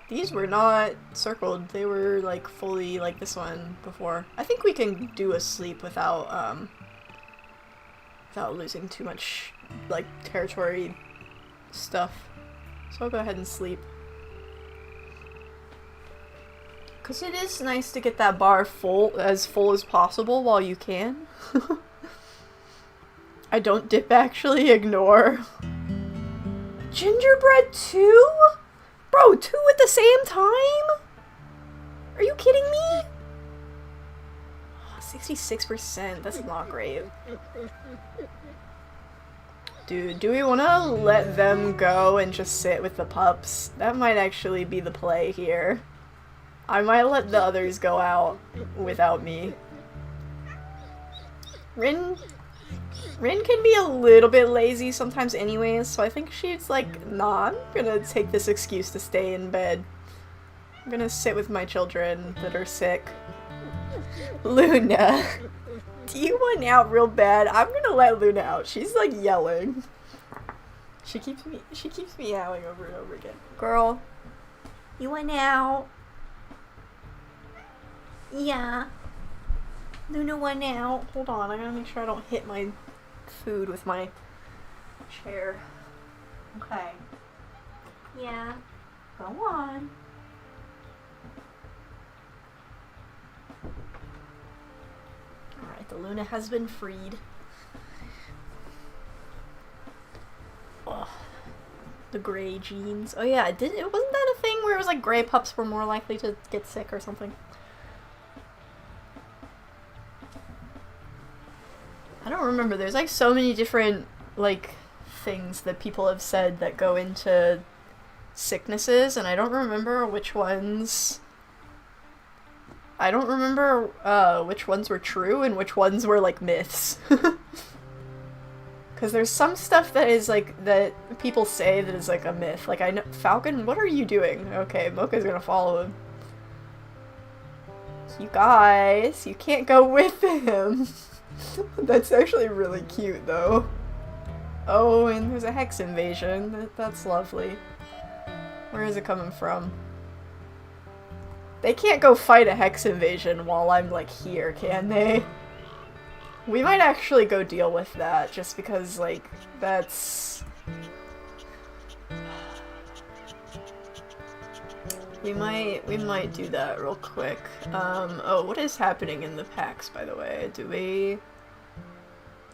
These were not circled. They were, like, fully like this one before. I think we can do a sleep without, without losing too much, like, territory stuff. So I'll go ahead and sleep. Because it is nice to get that bar full as possible while you can. I don't dip actually, ignore. Gingerbread 2? Bro, 2 at the same time? Are you kidding me? 66%, that's not great. Dude, do we want to let them go and just sit with the pups? That might actually be the play here. I might let the others go out without me. Wren can be a little bit lazy sometimes anyways, so I think she's like, nah, I'm gonna take this excuse to stay in bed. I'm gonna sit with my children that are sick. Luna, do you want out real bad? I'm gonna let Luna out. She's like yelling. She keeps me yelling over and over again. Girl, you want out? Yeah. Luna went out. Hold on, I gotta make sure I don't hit my food with my chair. Okay. Yeah. Go on. Alright, the Luna has been freed. Ugh. The gray genes. Oh yeah, wasn't that a thing where it was like gray pups were more likely to get sick or something? I don't remember. There's like so many different like things that people have said that go into sicknesses, and I don't remember which ones. I don't remember which ones were true and which ones were like myths. Because there's some stuff that is like that people say that is like a myth. Like I know Falcon, what are you doing? Okay, Mocha's gonna follow him. You guys, you can't go with him. That's actually really cute, though. Oh, and there's a hex invasion. That's lovely. Where is it coming from? They can't go fight a hex invasion while I'm, like, here, can they? We might actually go deal with that, just because, like, that's... We might do that real quick. Oh, what is happening in the packs, by the way?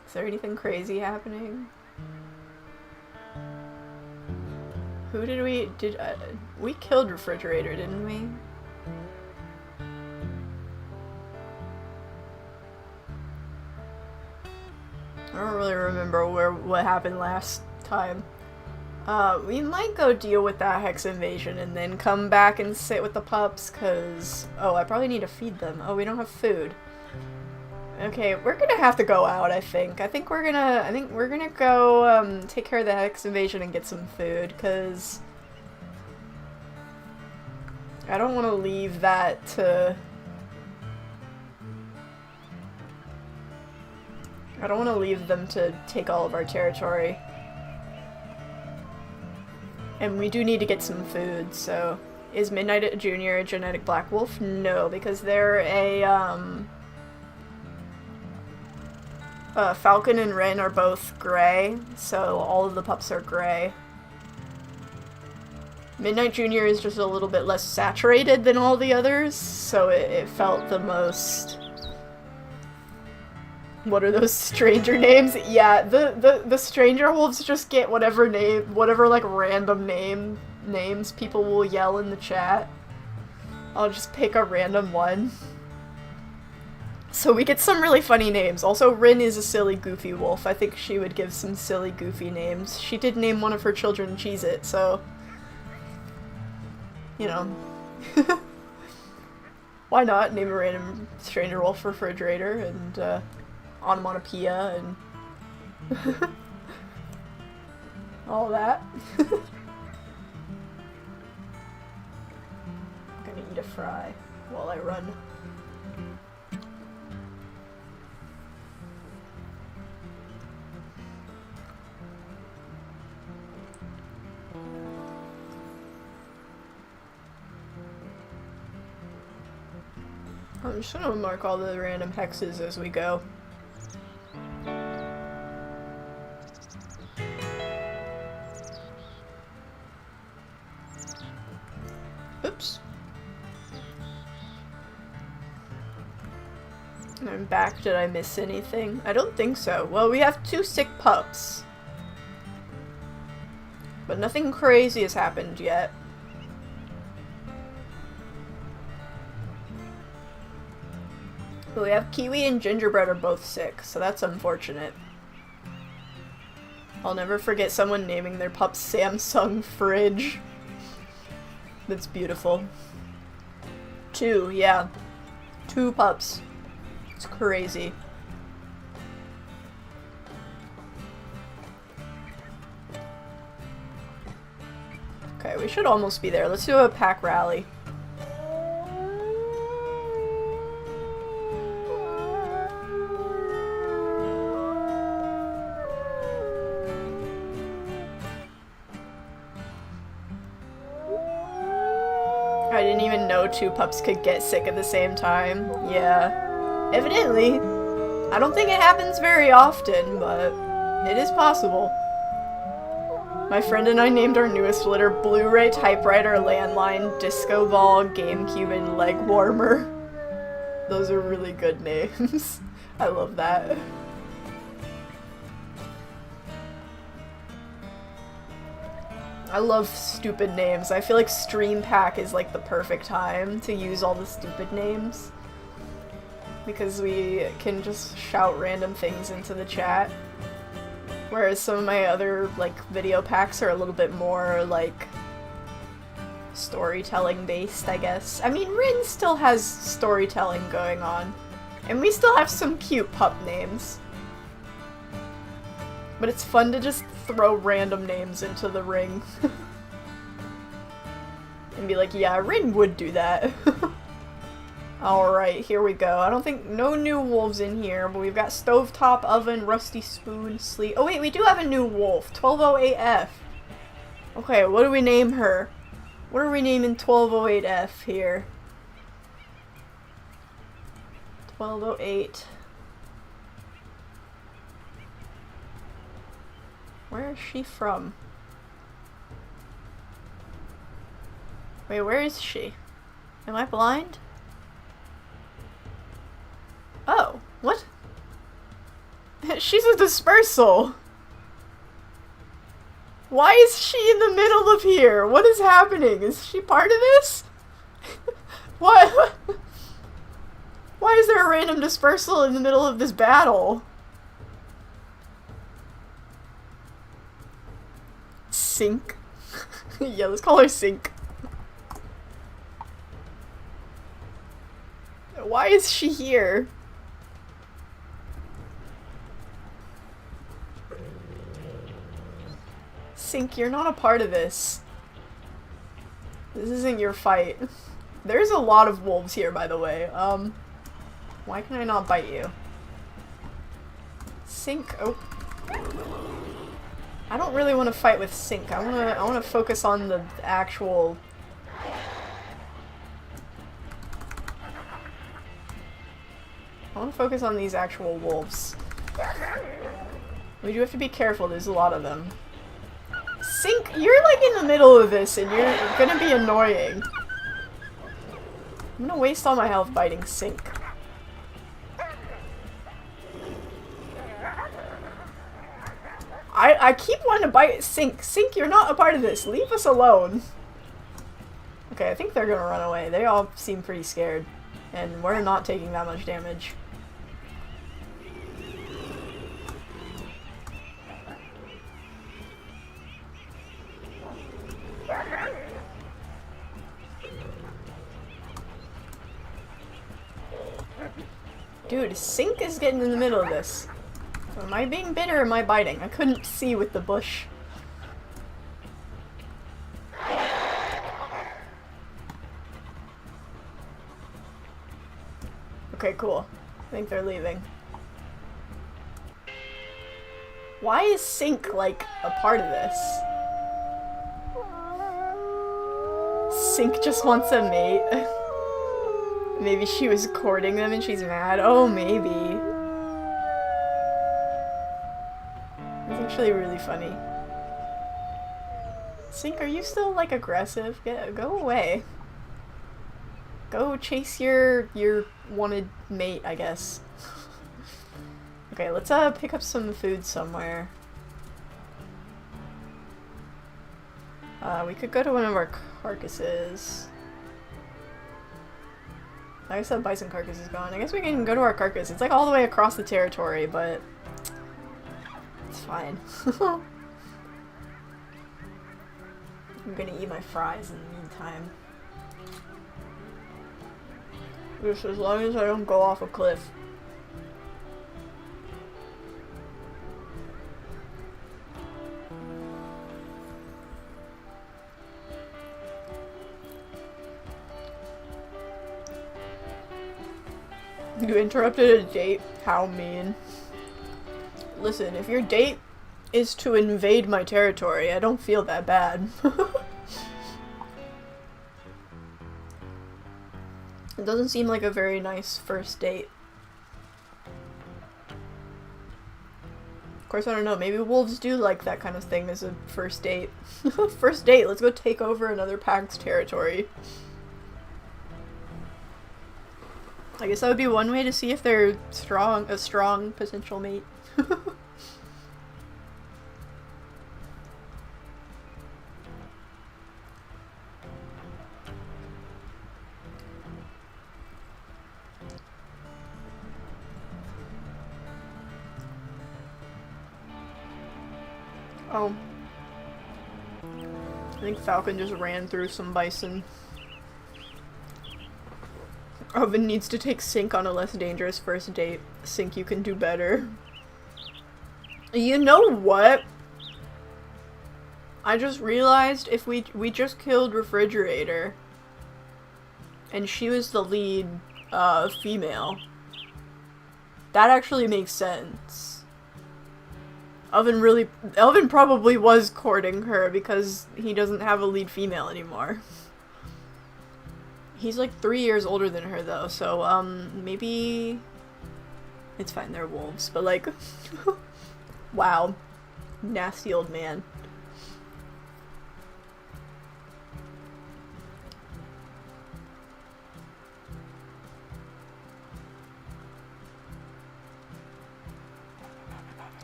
Is there anything crazy happening? Who did we killed Refrigerator, didn't we? I don't really remember what happened last time. We might go deal with that hex invasion and then come back and sit with the pups, cause... Oh, I probably need to feed them. Oh, we don't have food. Okay, we're gonna have to go out, I think. I think we're gonna go, take care of the hex invasion and get some food, cause... I don't want to leave that to... I don't want to leave them to take all of our territory. And we do need to get some food, so... Is Midnight Junior a genetic black wolf? No, because they're a, Falcon and Wren are both gray, so all of the pups are gray. Midnight Junior is just a little bit less saturated than all the others, so it felt the most... What are those stranger names? Yeah, the stranger wolves just get whatever like random names people will yell in the chat. I'll just pick a random one. So we get some really funny names. Also, Wren is a silly, goofy wolf. I think she would give some silly, goofy names. She did name one of her children Cheez-It, so... you know. Why not name a random stranger wolf refrigerator and onomatopoeia and all that. I'm gonna eat a fry while I run. I'm just gonna mark all the random hexes as we go. Oops. I'm back. Did I miss anything? I don't think so. Well, we have 2 sick pups. But nothing crazy has happened yet. But we have Kiwi and Gingerbread are both sick, so that's unfortunate. I'll never forget someone naming their pup Samsung Fridge. That's beautiful. 2, yeah. 2 pups. It's crazy. Okay, we should almost be there. Let's do a pack rally. I didn't even know 2 pups could get sick at the same time. Yeah. Evidently. I don't think it happens very often, but it is possible. My friend and I named our newest litter Blu-ray Typewriter, Landline, Disco Ball, GameCube, and Leg Warmer. Those are really good names. I love that. I love stupid names. I feel like Stream Pack is like the perfect time to use all the stupid names. Because we can just shout random things into the chat. Whereas some of my other, like, video packs are a little bit more, like, storytelling based, I guess. I mean, Wren still has storytelling going on. And we still have some cute pup names. But it's fun to just throw random names into the ring. And be like, yeah, Wren would do that. Alright, here we go. I don't think, no new wolves in here, but we've got Stovetop, Oven, Rusty Spoon, Sleep. Oh wait, we do have a new wolf, 1208F. Okay, what do we name her? What are we naming 1208F here? 1208. Where is she from? Wait, where is she? Am I blind? Oh, what? She's a dispersal! Why is she in the middle of here? What is happening? Is she part of this? What? Why is there a random dispersal in the middle of this battle? Sink? Yeah, let's call her Sink. Why is she here? Sink, you're not a part of this. This isn't your fight. There's a lot of wolves here, by the way. Why can I not bite you? Sink, oh. I don't really want to fight with Sink. I wanna focus on the actual... I want to focus on these actual wolves. We do have to be careful, there's a lot of them. Sink, you're like in the middle of this and you're gonna be annoying. I'm gonna waste all my health biting Sink. I keep wanting to bite Sink. Sink, you're not a part of this. Leave us alone. Okay, I think they're gonna run away. They all seem pretty scared. And we're not taking that much damage. Dude, Sink is getting in the middle of this. So am I being bit or am I biting? I couldn't see with the bush. Okay, cool. I think they're leaving. Why is Sink, like, a part of this? Sink just wants a mate. Maybe she was courting them and she's mad. Oh, maybe. It's actually really funny. Sink, are you still, like, aggressive? Go away. Go chase your wanted mate, I guess. Okay, let's pick up some food somewhere. We could go to one of our carcasses. I guess that bison carcass is gone. I guess we can go to our carcass. It's like all the way across the territory, but it's fine. I'm gonna eat my fries in the meantime. Just as long as I don't go off a cliff. You interrupted a date? How mean. Listen, if your date is to invade my territory, I don't feel that bad. It doesn't seem like a very nice first date. Of course, I don't know, maybe wolves do like that kind of thing as a first date. First date, let's go take over another pack's territory. I guess that would be one way to see if they're a strong potential mate. Oh. I think Falcon just ran through some bison. Oven needs to take Sink on a less dangerous first date. Sink, you can do better. You know what? I just realized if we just killed Refrigerator and she was the lead female, that actually makes sense. Oven probably was courting her because he doesn't have a lead female anymore. He's like 3 years older than her though, so maybe it's fine, they're wolves, but like wow. Nasty old man.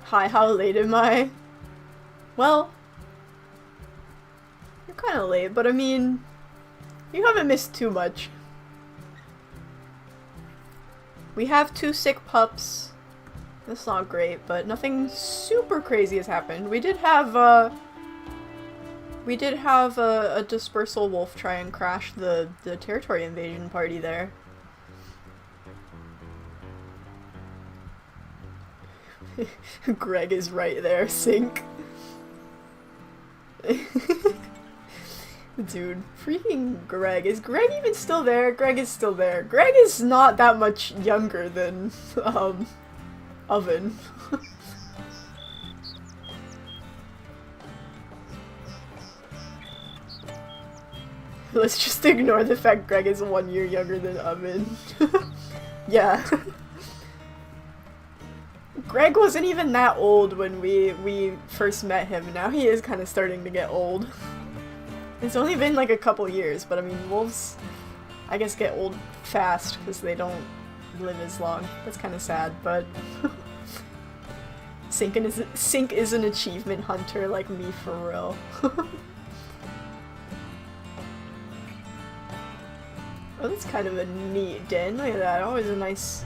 Hi, how late am I? Well, you're kinda late, but I mean, you haven't missed too much. We have 2 sick pups. That's not great, but nothing super crazy has happened. We did have a dispersal wolf try and crash the territory invasion party there. Greg is right there, Sink. Dude, freaking Greg. Is Greg even still there? Greg is still there. Greg is not that much younger than, Oven. Let's just ignore the fact Greg is 1 year younger than Oven. Yeah. Greg wasn't even that old when we first met him. Now he is kind of starting to get old. It's only been like a couple years, but I mean, wolves, I guess, get old fast because they don't live as long. That's kind of sad, but Sink is an achievement hunter like me for real. Oh, that's kind of a neat den. Look at that. Always nice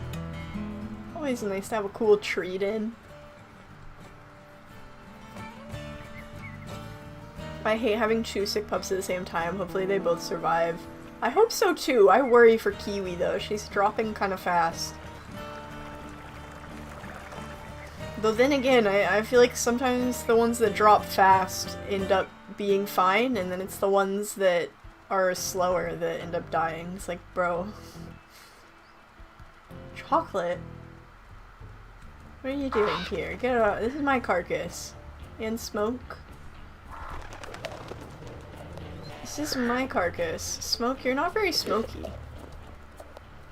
to have a cool treat in. I hate having 2 sick pups at the same time. Hopefully they both survive. I hope so too. I worry for Kiwi though. She's dropping kind of fast. Though then again, I feel like sometimes the ones that drop fast end up being fine, and then it's the ones that are slower that end up dying. It's like, bro. Chocolate? What are you doing here? Get out. This is my carcass. And smoke. This is my carcass. Smoke, you're not very smoky.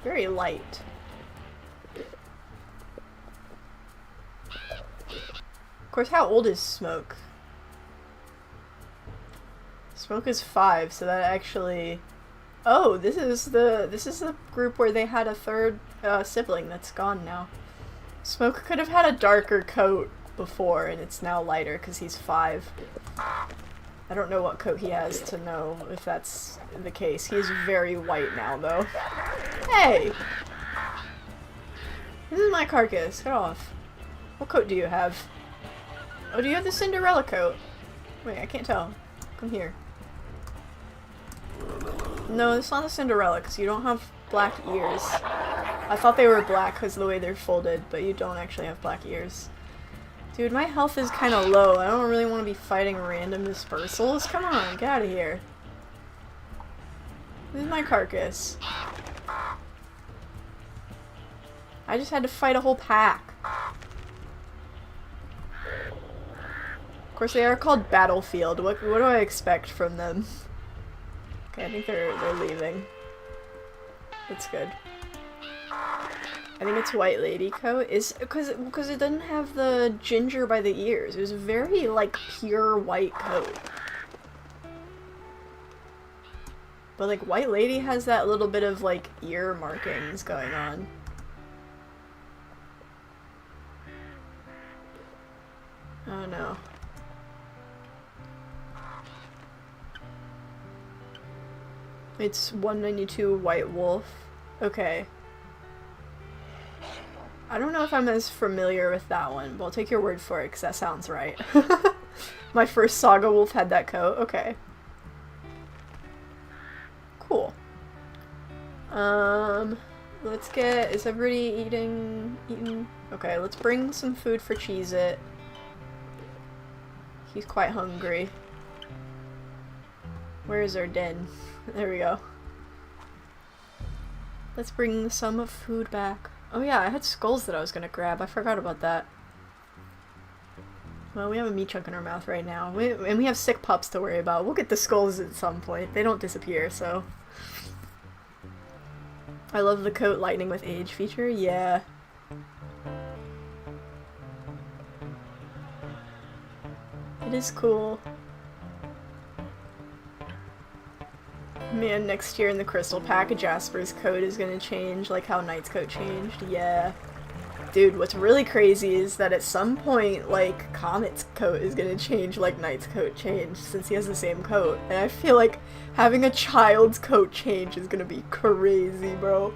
Very light. Of course, how old is Smoke? Smoke is 5, so that actually... Oh, this is the group where they had a third sibling that's gone now. Smoke could have had a darker coat before, and it's now lighter because he's 5. I don't know what coat he has to know if that's the case. He's very white now, though. Hey! This is my carcass. Get off. What coat do you have? Oh, do you have the Cinderella coat? Wait, I can't tell. Come here. No, it's not the Cinderella, because you don't have black ears. I thought they were black because of the way they're folded, but you don't actually have black ears. Dude, my health is kind of low. I don't really want to be fighting random dispersals. Come on, get out of here. This is my carcass. I just had to fight a whole pack. Of course, they are called Battlefield. What do I expect from them? Okay, I think they're leaving. That's good. I think it's White Lady coat. Is because it doesn't have the ginger by the ears. It was a very like pure white coat. But like White Lady has that little bit of like ear markings going on. Oh no. It's 192 White Wolf. Okay. I don't know if I'm as familiar with that one, but I'll take your word for it because that sounds right. My first Saga Wolf had that coat. Okay. Cool. Let's get... Is everybody eating? Okay, let's bring some food for Cheez-It. He's quite hungry. Where is our den? There we go. Let's bring some food back. Oh yeah, I had skulls that I was gonna grab. I forgot about that. Well, we have a meat chunk in our mouth right now. And we have sick pups to worry about. We'll get the skulls at some point. They don't disappear, so... I love the coat lightning with age feature. Yeah. It is cool. Man, next year in the Crystal Pack, Jasper's coat is gonna change, like how Knight's coat changed. Yeah. Dude, what's really crazy is that at some point, like, Comet's coat is gonna change like Knight's coat changed, since he has the same coat. And I feel like having a child's coat change is gonna be crazy, bro.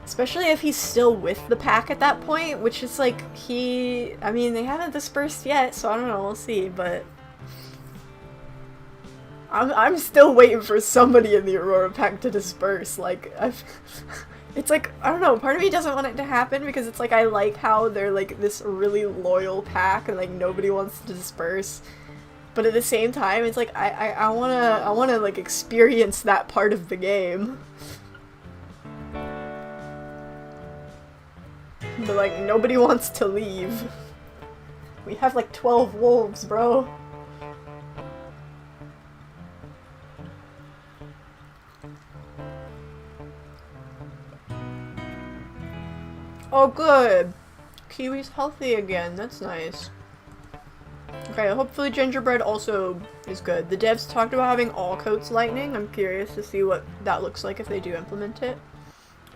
Especially if he's still with the pack at that point, which is like, I mean, they haven't dispersed yet, so I don't know, we'll see, but... I'm still waiting for somebody in the Aurora pack to disperse, like, it's like, I don't know, part of me doesn't want it to happen because it's like, I like how they're like this really loyal pack and like nobody wants to disperse, but at the same time, it's like, I wanna like experience that part of the game. But like, nobody wants to leave. We have like 12 wolves, bro. Oh good! Kiwi's healthy again, that's nice. Okay, hopefully gingerbread also is good. The devs talked about having all coats lightning. I'm curious to see what that looks like if they do implement it.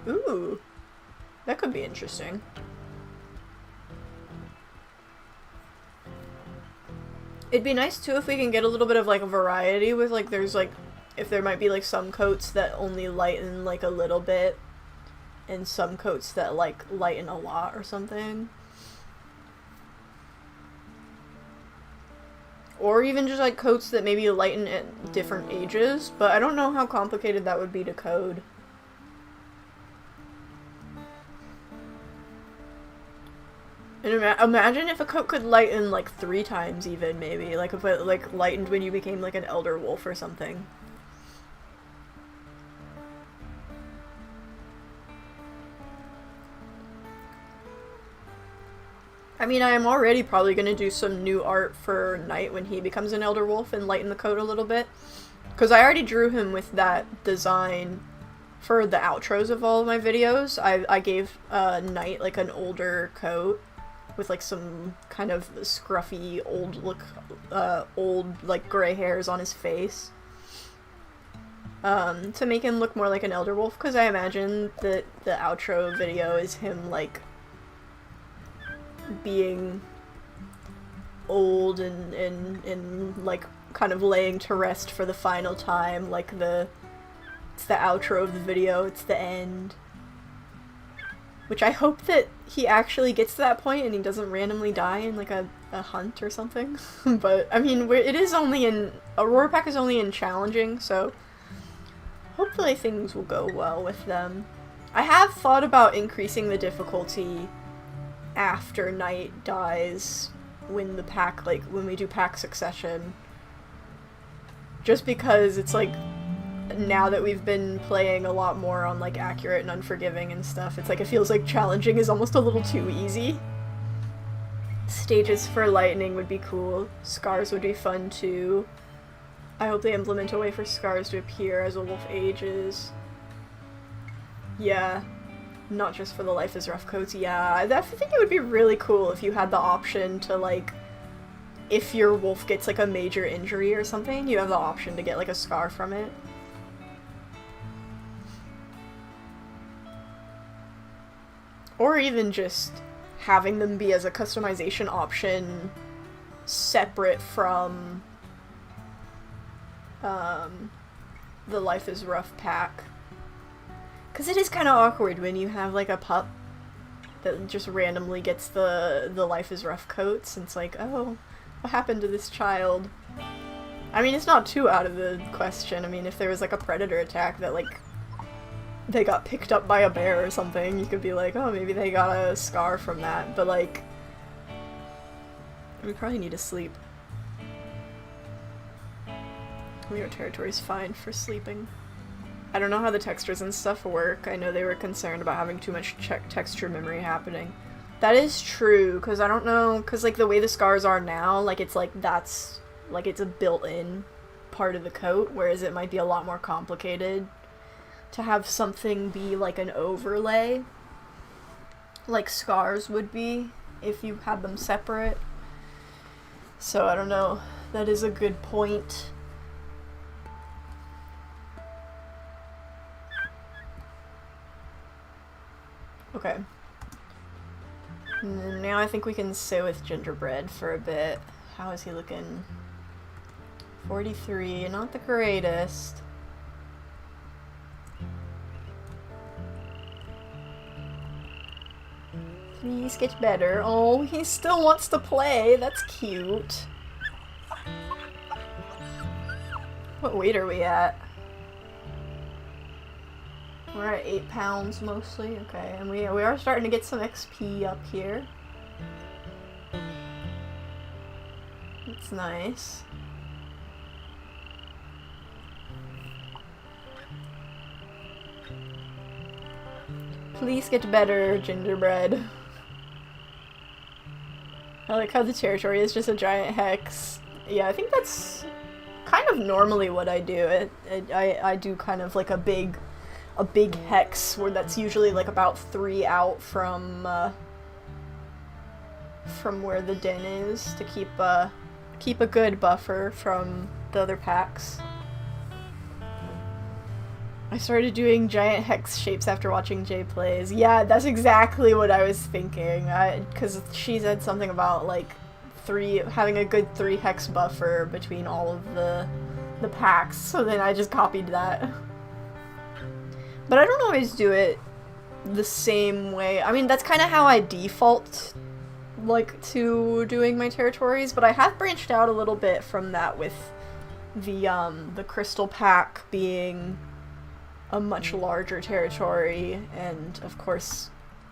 Ooh, that could be interesting. It'd be nice too if we can get a little bit of like a variety with like, there's like, if there might be like some coats that only lighten like a little bit, and some coats that like lighten a lot or something. Or even just like coats that maybe lighten at different ages, but I don't know how complicated that would be to code. And imagine if a coat could lighten like 3 times even, maybe. Like if it like lightened when you became like an elder wolf or something. I mean, I am already probably going to do some new art for Knight when he becomes an elder wolf and lighten the coat a little bit. Because I already drew him with that design for the outros of all of my videos. I gave Knight like an older coat with like some kind of scruffy old look, old like gray hairs on his face. To make him look more like an elder wolf, because I imagine that the outro video is him like being old and like kind of laying to rest for the final time, like it's the outro of the video, it's the end. Which I hope that he actually gets to that point and he doesn't randomly die in like a hunt or something. But I mean, it is only in Aurora Pack is only in challenging, so hopefully things will go well with them. I have thought about increasing the difficulty after Knight dies when the pack, like, when we do pack succession. Just because it's like, now that we've been playing a lot more on like Accurate and Unforgiving and stuff, it's like it feels like challenging is almost a little too easy. Stages for lightning would be cool. Scars would be fun too. I hope they implement a way for scars to appear as a wolf ages. Yeah. Not just for the Life is Rough coats, yeah. I think it would be really cool if you had the option to, like, if your wolf gets, like, a major injury or something, you have the option to get, like, a scar from it. Or even just having them be as a customization option separate from the Life is Rough pack. Because it is kind of awkward when you have, like, a pup that just randomly gets the Life is Rough coats, and it's like, oh, what happened to this child? I mean, it's not too out of the question. I mean, if there was, like, a predator attack that, like, they got picked up by a bear or something, you could be like, oh, maybe they got a scar from that, but, like, we probably need to sleep. Your territory's fine for sleeping. I don't know how the textures and stuff work. I know they were concerned about having too much texture memory happening. That is true, because I don't know, because like the way the scars are now, like it's like that's, like it's a built-in part of the coat, whereas it might be a lot more complicated to have something be like an overlay, like scars would be if you had them separate. So I don't know, that is a good point. Okay. Now I think we can sit with Gingerbread for a bit. How is he looking? 43, not the greatest. Please get better. Oh, he still wants to play. That's cute. What weight are we at? We're at 8 pounds mostly, okay, and we are starting to get some XP up here. It's nice. Please get better, Gingerbread. I like how the territory is just a giant hex. Yeah, I think that's kind of normally what I do. I do kind of like a big hex where that's usually like about 3 out from where the den is to keep a good buffer from the other packs. I started doing giant hex shapes after watching Jay plays. Yeah, that's exactly what I was thinking. Because she said something about like having a good 3 hex buffer between all of the packs, so then I just copied that. But I don't always do it the same way. I mean, that's kind of how I default, like, to doing my territories, but I have branched out a little bit from that with the crystal pack being a much larger territory, and of course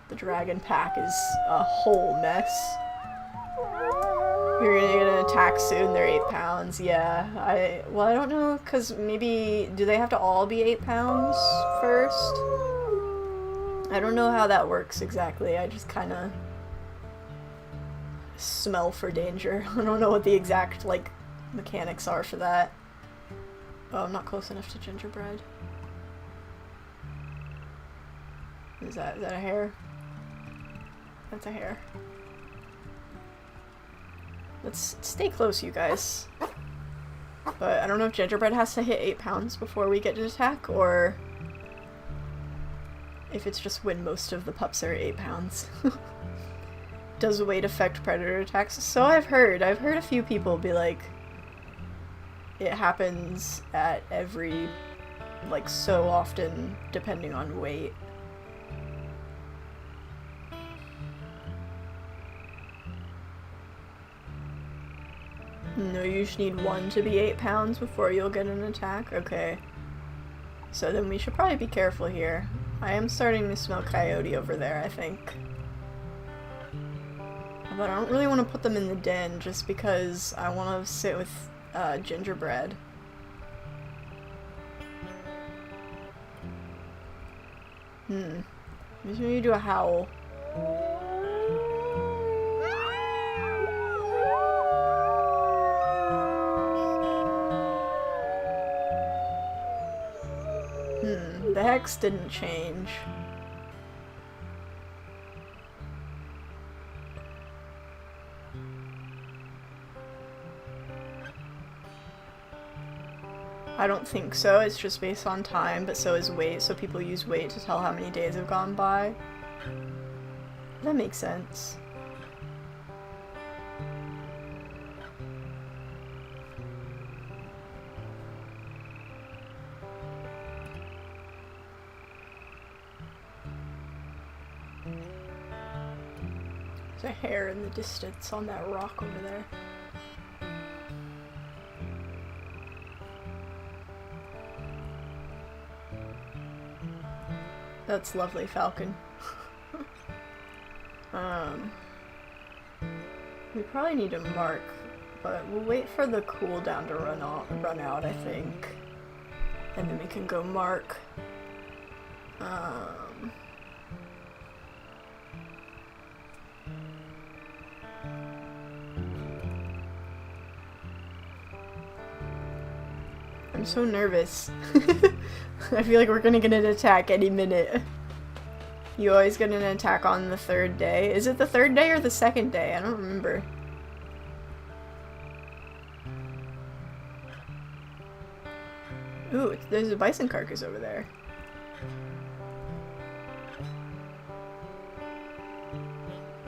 The dragon pack is a whole mess. You're gonna get an attack soon, they're 8 pounds, yeah. Well, I don't know, because maybe, do they have to all be 8 pounds first? I don't know how that works exactly, I just kind of smell for danger. I don't know what the exact, like, mechanics are for that. Oh, I'm not close enough to gingerbread. Is that a hare? That's a hare. Let's stay close, you guys. But I don't know if gingerbread has to hit 8 pounds before we get an attack, or if it's just when most of the pups are 8 pounds. Does weight affect predator attacks? So I've heard. I've heard a few people be like, it happens at every, like, so often, depending on weight. No, you just need 1 to be 8 pounds before you'll get an attack? Okay. So then we should probably be careful here. I am starting to smell coyote over there, I think. But I don't really want to put them in the den just because I want to sit with gingerbread. I'm just gonna do a howl. The hex didn't change. I don't think so, it's just based on time, but so is weight, so people use weight to tell how many days have gone by. That makes sense. There's a hare in the distance on that rock over there. That's lovely, Falcon. We probably need to mark, but we'll wait for the cooldown to run out, I think. And then we can go mark. I'm so nervous. I feel like we're gonna get an attack any minute. You always get an attack on the 3rd day. Is it the 3rd day or the 2nd day? I don't remember. Ooh, there's a bison carcass over there.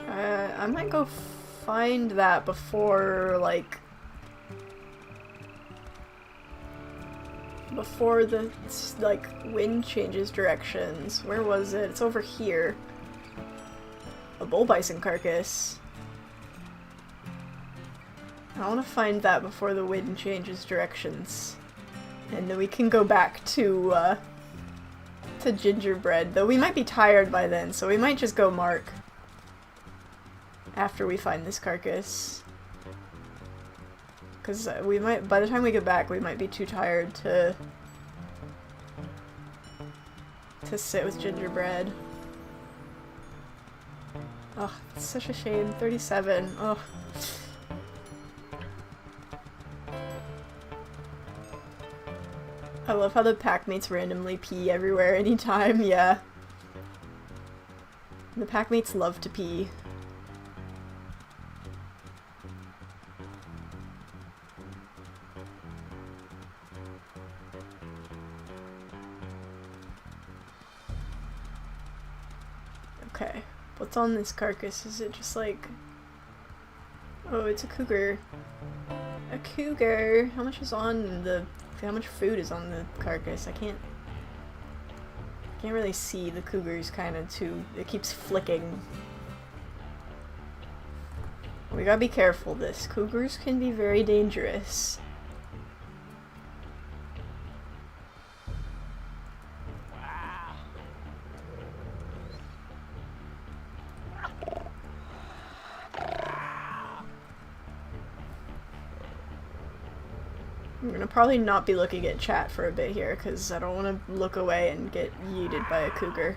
I might go find that before, like, before the, like, wind changes directions. Where was it? It's over here. A bull bison carcass. I want to find that before the wind changes directions. And then we can go back to gingerbread. Though we might be tired by then, so we might just go mark after we find this carcass. Because we might, by the time we get back, we might be too tired to sit with gingerbread. Oh, it's such a shame. 37. Oh. I love how the packmates randomly pee everywhere anytime, yeah. The packmates love to pee. Okay, what's on this carcass? Is it just like... Oh, it's a cougar. A cougar! How much is on the... How much food is on the carcass? I can't really see. The cougar's kind of too... It keeps flicking. We gotta be careful this. Cougars can be very dangerous. I'm gonna probably not be looking at chat for a bit here, because I don't want to look away and get yeeted by a cougar.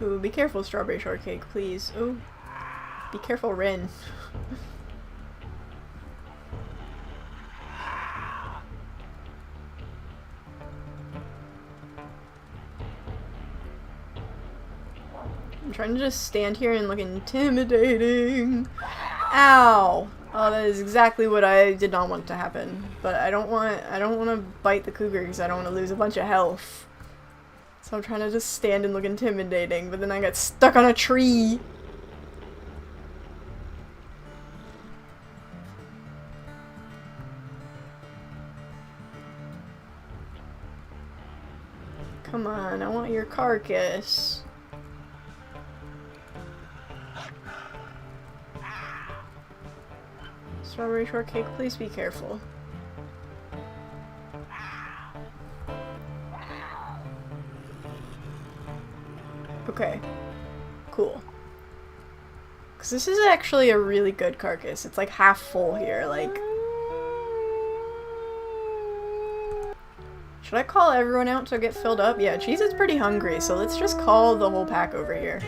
Ooh, be careful, strawberry shortcake, please. Ooh, be careful, Wren. I'm trying to just stand here and look intimidating. Ow! Oh, that is exactly what I did not want to happen. But I don't want to bite the cougar because I don't want to lose a bunch of health. So I'm trying to just stand and look intimidating, but then I got stuck on a tree. Come on, I want your carcass. Strawberry shortcake, please be careful. Okay. Cool. Because this is actually a really good carcass. It's like half full here, like... Should I call everyone out to get filled up? Yeah, Cheese is pretty hungry, so let's just call the whole pack over here.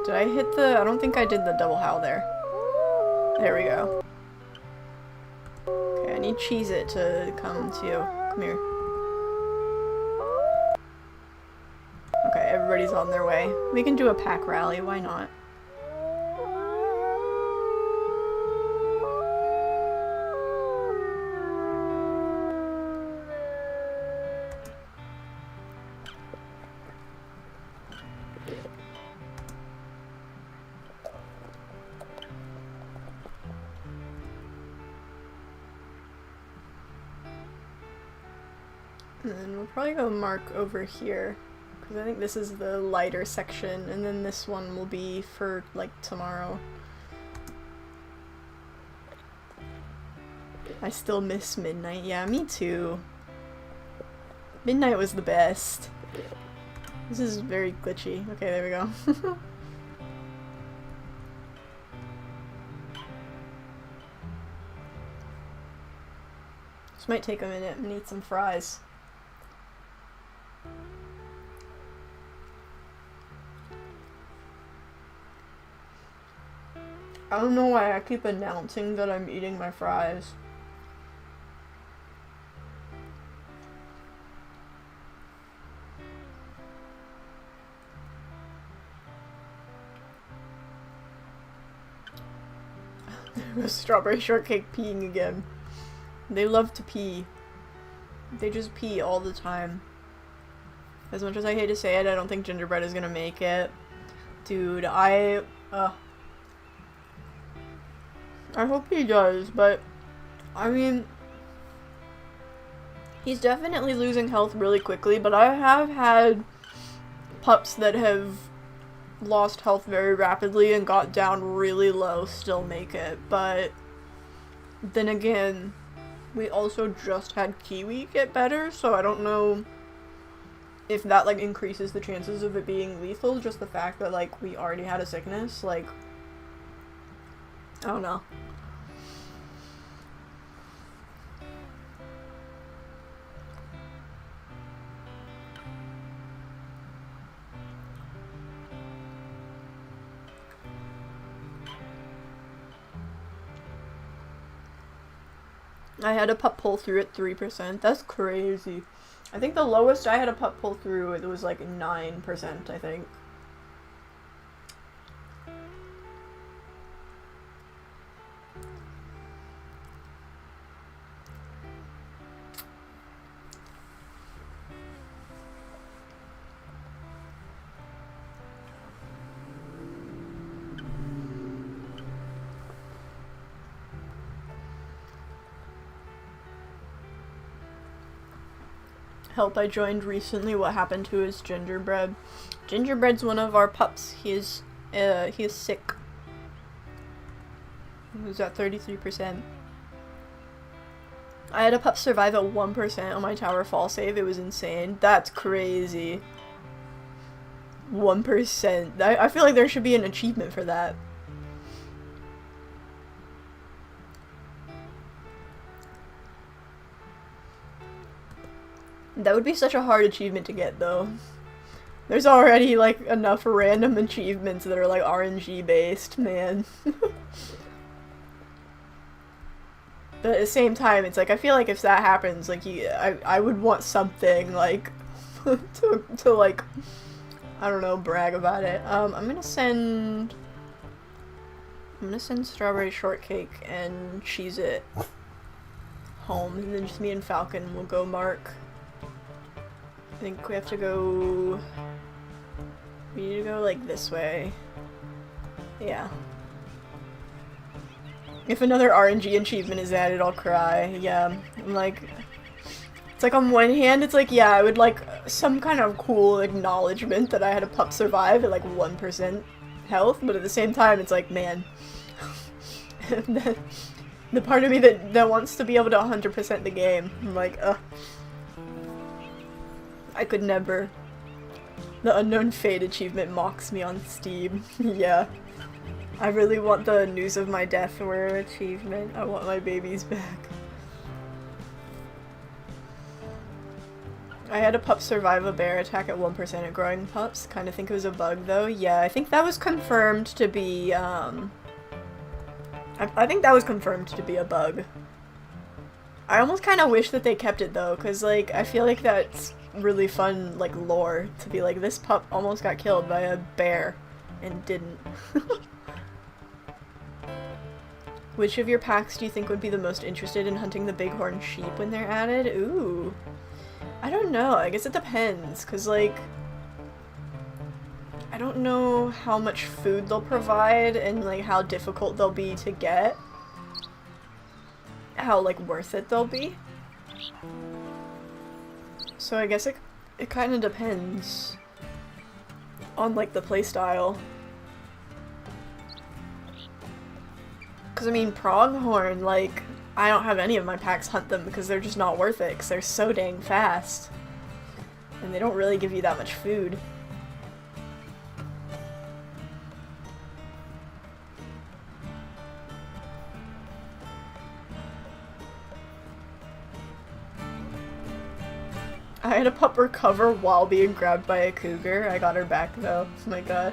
Did I hit the... I don't think I did the double howl there. There we go. Okay, I need Cheez-It to come too. Come here. Okay, everybody's on their way. We can do a pack rally, why not? And then we'll probably go mark over here, because I think this is the lighter section, and then this one will be for, like, tomorrow. I still miss midnight. Yeah, me too. Midnight was the best. This is very glitchy. Okay, there we go. This might take a minute. I'm gonna eat some fries. I don't know why I keep announcing that I'm eating my fries. There was strawberry shortcake peeing again. They love to pee. They just pee all the time. As much as I hate to say it, I don't think Gingerbread is gonna make it. Dude, I hope he does, but I mean, he's definitely losing health really quickly, but I have had pups that have lost health very rapidly and got down really low still make it, but then again, we also just had Kiwi get better, so I don't know if that, like, increases the chances of it being lethal, just the fact that, like, we already had a sickness, like, I don't know. I had a pup pull through at 3%. That's crazy. I think the lowest I had a pup pull through, it was like 9%, I think. Help, I joined recently. What happened to his Gingerbread? Gingerbread's one of our pups. He is sick. He was at 33%. I had a pup survive at 1% on my tower fall save. It was insane. That's crazy. 1%. I feel like there should be an achievement for that. That would be such a hard achievement to get, though. There's already, like, enough random achievements that are, like, RNG based, man. But at the same time, it's like, I feel like if that happens, like, I would want something, like, to, like, I don't know, brag about it. I'm gonna send Strawberry Shortcake and Cheez-It home, and then just me and Falcon will go mark. I think we have to go... We need to go, like, this way. Yeah. If another RNG achievement is added, I'll cry. Yeah. I'm like... It's like, on one hand, it's like, yeah, I would like some kind of cool acknowledgement that I had a pup survive at, like, 1% health, but at the same time, it's like, man... the part of me that wants to be able to 100% the game. I'm like, ugh. I could never. The Unknown Fate achievement mocks me on Steam. Yeah. I really want the News of My Death Wear achievement. I want my babies back. I had a pup survive a bear attack at 1% at growing pups. Kinda think it was a bug though. Yeah, I think that was confirmed to be, I think that was confirmed to be a bug. I almost kinda wish that they kept it though, cause like, I feel like that's really fun, like, lore to be like, this pup almost got killed by a bear and didn't. Which of your packs do you think would be the most interested in hunting the bighorn sheep when they're added? Ooh. I don't know, I guess it depends, cause like, I don't know how much food they'll provide and like how difficult they'll be to get. How like worth it they'll be. So I guess it kind of depends on, like, the playstyle. Because, I mean, pronghorn, like, I don't have any of my packs hunt them because they're just not worth it because they're so dang fast. And they don't really give you that much food. I had a pup recover while being grabbed by a cougar. I got her back though. Oh my gosh.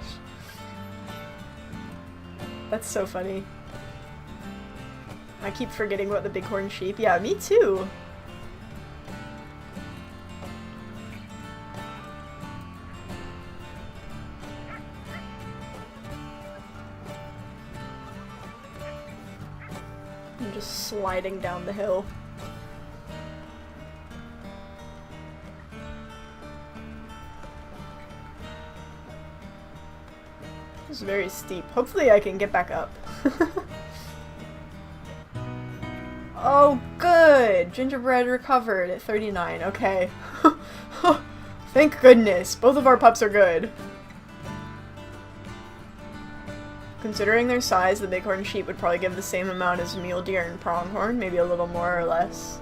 That's so funny. I keep forgetting about the bighorn sheep. Yeah, me too. I'm just sliding down the hill. It's very steep. Hopefully I can get back up. Oh, good! Gingerbread recovered at 39. Okay. Thank goodness. Both of our pups are good. Considering their size, the bighorn sheep would probably give the same amount as mule deer and pronghorn, maybe a little more or less.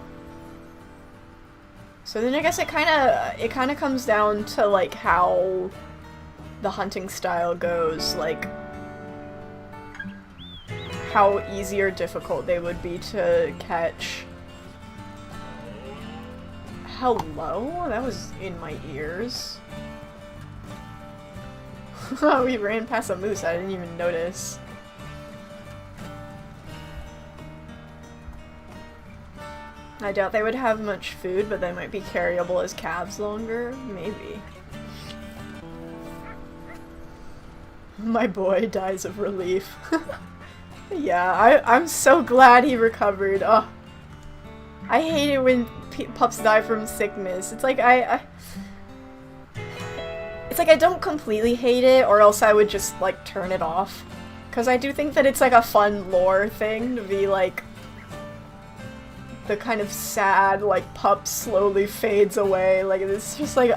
So then I guess it kind of comes down to like how the hunting style goes, like how easy or difficult they would be to catch. Hello? That was in my ears. We ran past a moose, I didn't even notice. I doubt they would have much food, but they might be carryable as calves longer. Maybe. My boy dies of relief. Yeah, I'm so glad he recovered. Oh, I hate it when pups die from sickness. It's like it's like I don't completely hate it, or else I would just like turn it off. Cause I do think that it's like a fun lore thing to be like the kind of sad like pup slowly fades away. Like it's just like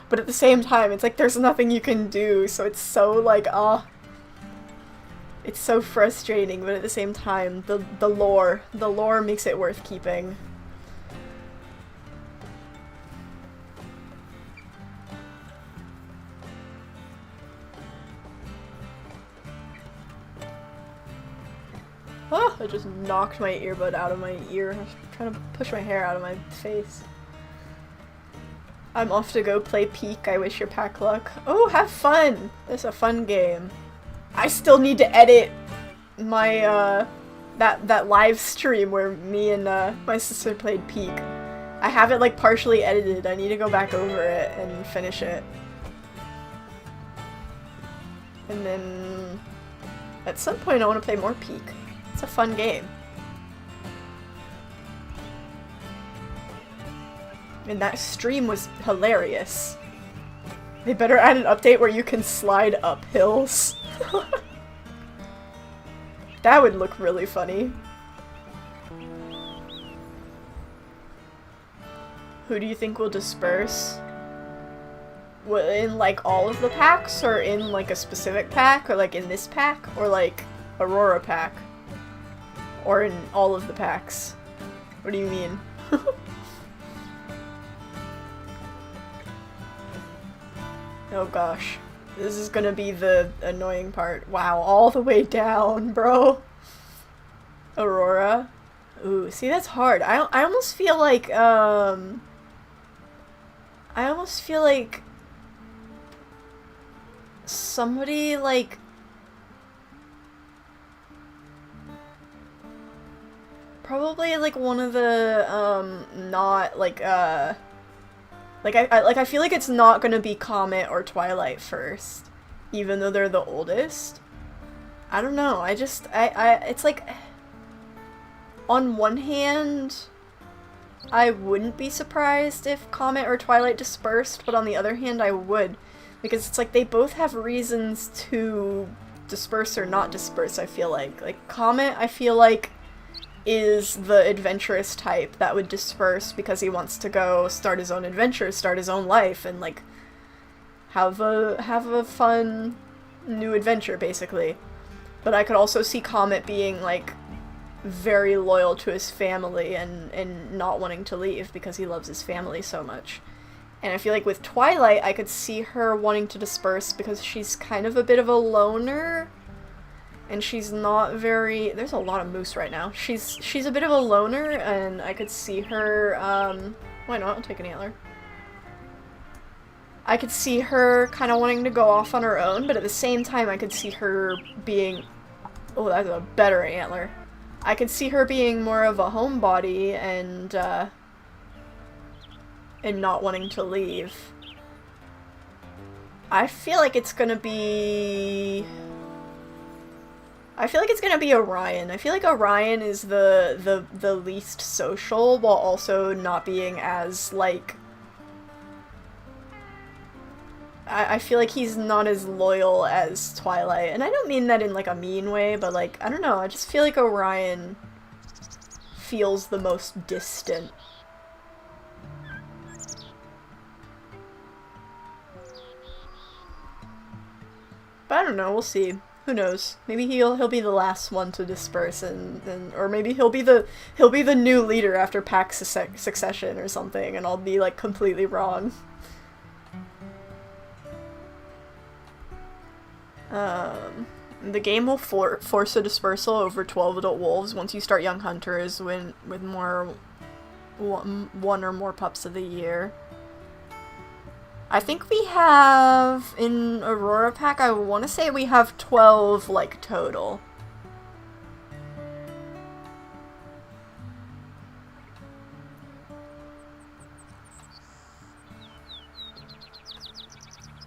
but at the same time it's like there's nothing you can do, so it's so like it's so frustrating, but at the same time the lore makes it worth keeping. I just knocked my earbud out of my ear. I was trying to push my hair out of my face. I'm off to go play Peak. I wish your pack luck. Oh, have fun! It's a fun game. I still need to edit my, that live stream where me and, my sister played Peak. I have it, like, partially edited. I need to go back over it and finish it. And then, at some point I want to play more Peak. It's a fun game. And that stream was hilarious. They better add an update where you can slide up hills. That would look really funny. Who do you think will disperse? In like all of the packs, or in like a specific pack, or like in this pack, or like Aurora pack? Or in all of the packs? What do you mean? Oh gosh. This is gonna be the annoying part. Wow, all the way down, bro. Aurora. Ooh, see, that's hard. I almost feel like, somebody, like, probably, like, one of the, not, like, I feel like it's not gonna be Comet or Twilight first, even though they're the oldest. I don't know, it's like, on one hand, I wouldn't be surprised if Comet or Twilight dispersed, but on the other hand, I would. Because it's like they both have reasons to disperse or not disperse, I feel like. Like, Comet, I feel like, is the adventurous type that would disperse because he wants to go start his own adventure, start his own life, and, like, have a fun new adventure, basically. But I could also see Comet being, like, very loyal to his family and not wanting to leave because he loves his family so much. And I feel like with Twilight, I could see her wanting to disperse because she's kind of a bit of a loner. And she's not very... There's a lot of moose right now. She's a bit of a loner, and I could see her, why not? I'll take an antler. I could see her kind of wanting to go off on her own, but at the same time I could see her being... Oh, that's a better antler. I could see her being more of a homebody and not wanting to leave. I feel like it's gonna be... Orion. I feel like Orion is the least social, while also not being as, like... I feel like he's not as loyal as Twilight, and I don't mean that in, like, a mean way, but, like, I don't know, I just feel like Orion feels the most distant. But I don't know, we'll see. Who knows? Maybe he'll be the last one to disperse, and or maybe he'll be the new leader after pack succession or something, and I'll be, like, completely wrong. The game will force a dispersal over 12 adult wolves once you start Young Hunters with one or more pups of the year. I think we have, in Aurora Pack, I want to say we have 12, like, total.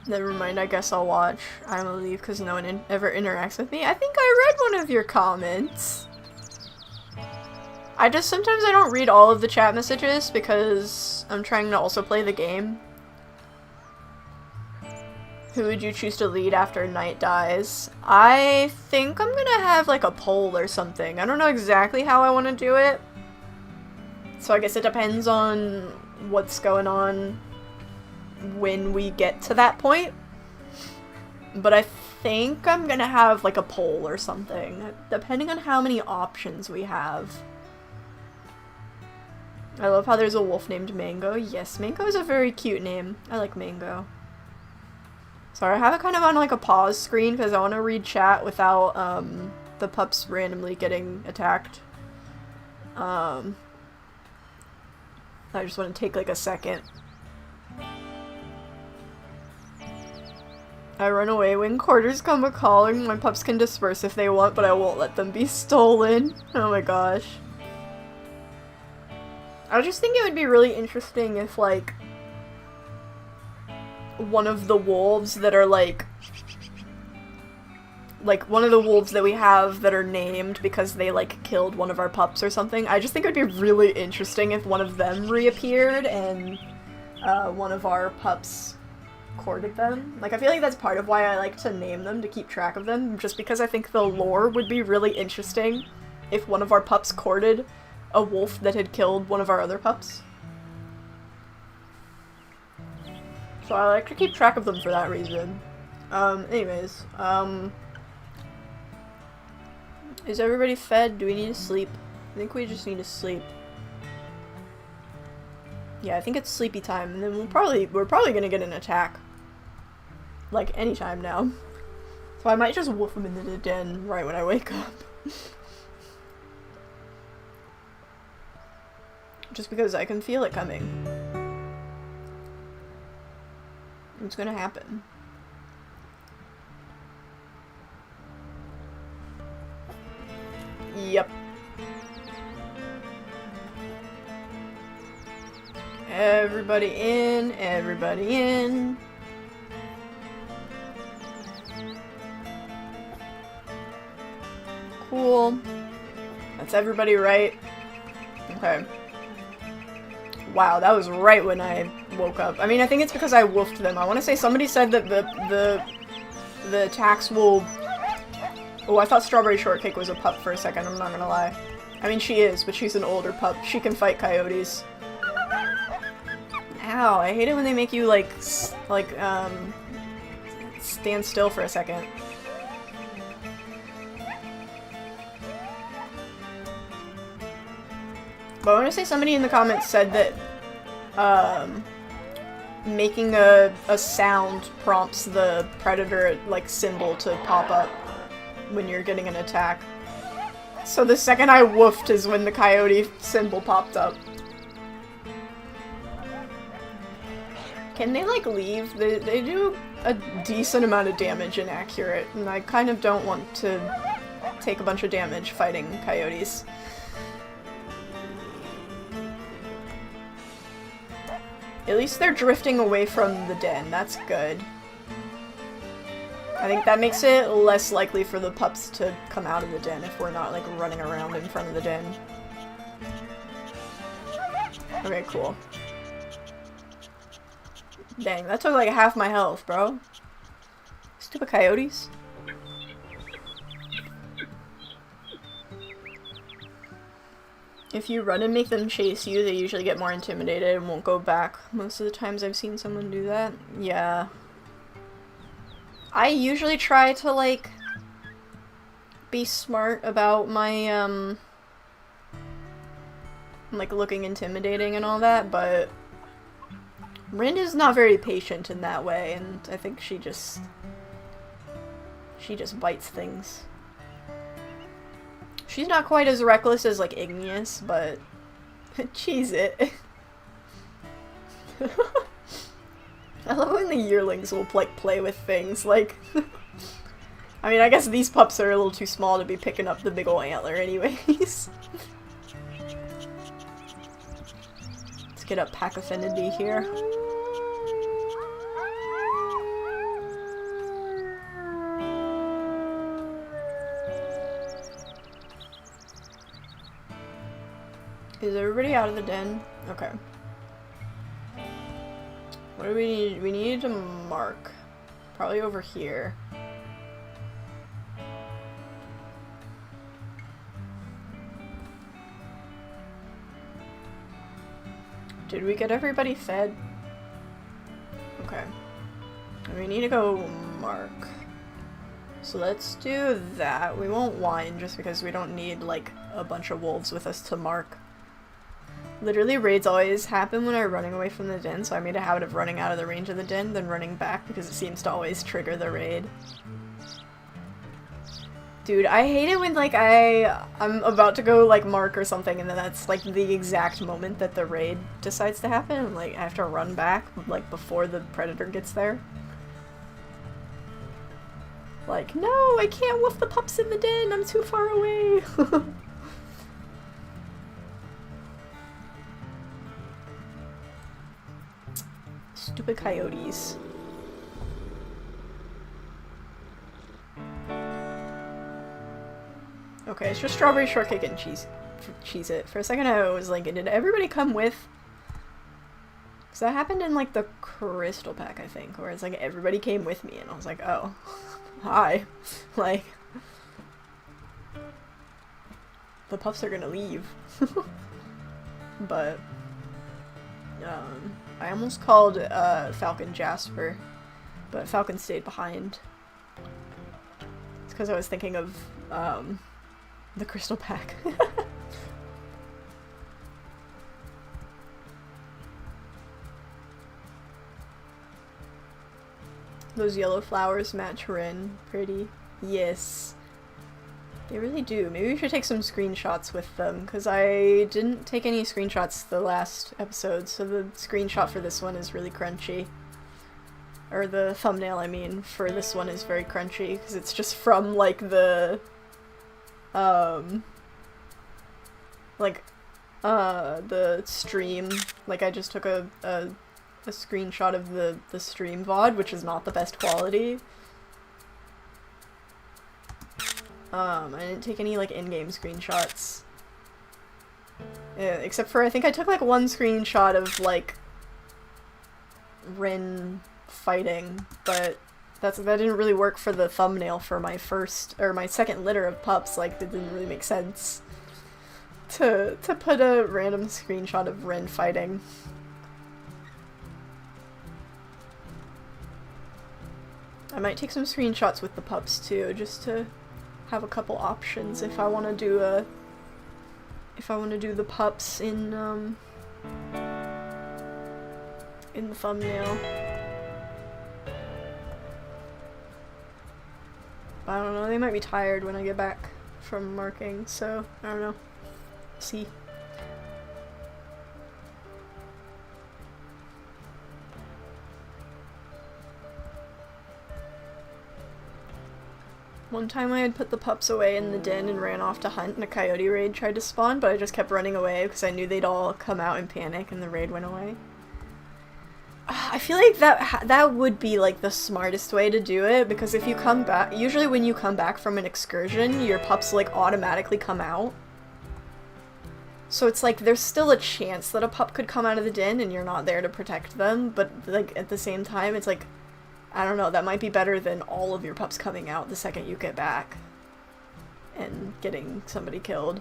Never mind, I guess I'll watch. I'm gonna leave because no one ever interacts with me. I think I read one of your comments. Sometimes I don't read all of the chat messages because I'm trying to also play the game. Who would you choose to lead after Night dies? I think I'm gonna have, like, a poll or something. I don't know exactly how I want to do it. So I guess it depends on what's going on when we get to that point. But I think I'm gonna have, like, a poll or something, depending on how many options we have. I love how there's a wolf named Mango. Yes, Mango is a very cute name. I like Mango. Sorry, I have it kind of on, like, a pause screen because I want to read chat without, the pups randomly getting attacked. I just want to take like a second. I run away when quarters come a-calling. My pups can disperse if they want, but I won't let them be stolen. Oh my gosh. I just think it would be really interesting if, like, one of the wolves that are, like, one of the wolves that we have that are named because they, like, killed one of our pups or something. I just think it would be really interesting if one of them reappeared and, one of our pups courted them. Like, I feel like that's part of why I like to name them, to keep track of them, just because I think the lore would be really interesting if one of our pups courted a wolf that had killed one of our other pups. So I like to keep track of them for that reason. Anyways, is everybody fed? Do we need to sleep? I think we just need to sleep. Yeah, I think it's sleepy time, and then we're probably gonna get an attack. Like, anytime now. So I might just woof them into the den right when I wake up. Just because I can feel it coming. It's gonna happen. Yep. Everybody in, everybody in. Cool. That's everybody, right? Okay. Wow, that was right when I woke up. I mean, I think it's because I woofed them. I want to say somebody said that the attacks will... Oh, I thought Strawberry Shortcake was a pup for a second, I'm not gonna lie. I mean, she is, but she's an older pup. She can fight coyotes. Ow, I hate it when they make you, like, stand still for a second. But I want to say somebody in the comments said that, making a sound prompts the predator, like, symbol to pop up when you're getting an attack. So the second I woofed is when the coyote symbol popped up. Can they, like, leave? They do a decent amount of damage in Accurate, and I kind of don't want to take a bunch of damage fighting coyotes. At least they're drifting away from the den, that's good. I think that makes it less likely for the pups to come out of the den if we're not, like, running around in front of the den. Okay, cool. Dang, that took like half my health, bro. Stupid coyotes. If you run and make them chase you, they usually get more intimidated and won't go back. Most of the times I've seen someone do that. Yeah. I usually try to, like, be smart about my, like, looking intimidating and all that, but Wren is not very patient in that way, and I think she just bites things. She's not quite as reckless as, like, Igneous, but cheese it. I love when the yearlings will, like, play with things, like... I mean, I guess these pups are a little too small to be picking up the big ol' antler anyways. Let's get up pack affinity here. Is everybody out of the den? Okay. What do we need? We need to mark. Probably over here. Did we get everybody fed? Okay. We need to go mark. So let's do that. We won't whine just because we don't need, like, a bunch of wolves with us to mark. Literally, raids always happen when I'm running away from the den, so I made a habit of running out of the range of the den, then running back, because it seems to always trigger the raid. Dude, I hate it when, like, I'm about to go, like, mark or something, and then that's, like, the exact moment that the raid decides to happen, and, like, I have to run back, like, before the predator gets there. Like, no, I can't wolf the pups in the den, I'm too far away! Stupid coyotes. Okay, it's just strawberry shortcake and Cheez-It. For a second I was like, did everybody come with? Because that happened in like the crystal pack, I think, where it's like everybody came with me and I was like, oh, hi. Like, the pups are gonna leave. But, I almost called Falcon Jasper, but Falcon stayed behind. It's because I was thinking of, the crystal pack. Those yellow flowers match Wren. Pretty. Yes. They really do. Maybe we should take some screenshots with them, because I didn't take any screenshots the last episode, so the screenshot for this one is really crunchy. Or the thumbnail, I mean, for this one is very crunchy, because it's just from, like, the stream. Like, I just took a screenshot of the stream VOD, which is not the best quality. I didn't take any, like, in-game screenshots. Except for, I think I took, like, one screenshot of, like, Wren fighting, but that didn't really work for the thumbnail for my my second litter of pups. Like, it didn't really make sense to put a random screenshot of Wren fighting. I might take some screenshots with the pups too, just to have a couple options if I want to do the pups in the thumbnail. I don't know, they might be tired when I get back from marking, so I don't know. See. One time I had put the pups away in the den and ran off to hunt, and a coyote raid tried to spawn, but I just kept running away because I knew they'd all come out in panic and the raid went away. I feel like that would be, like, the smartest way to do it, because if you come back, usually when you come back from an excursion, your pups, like, automatically come out. So it's like, there's still a chance that a pup could come out of the den and you're not there to protect them, but, like, at the same time, it's like, I don't know, that might be better than all of your pups coming out the second you get back and getting somebody killed.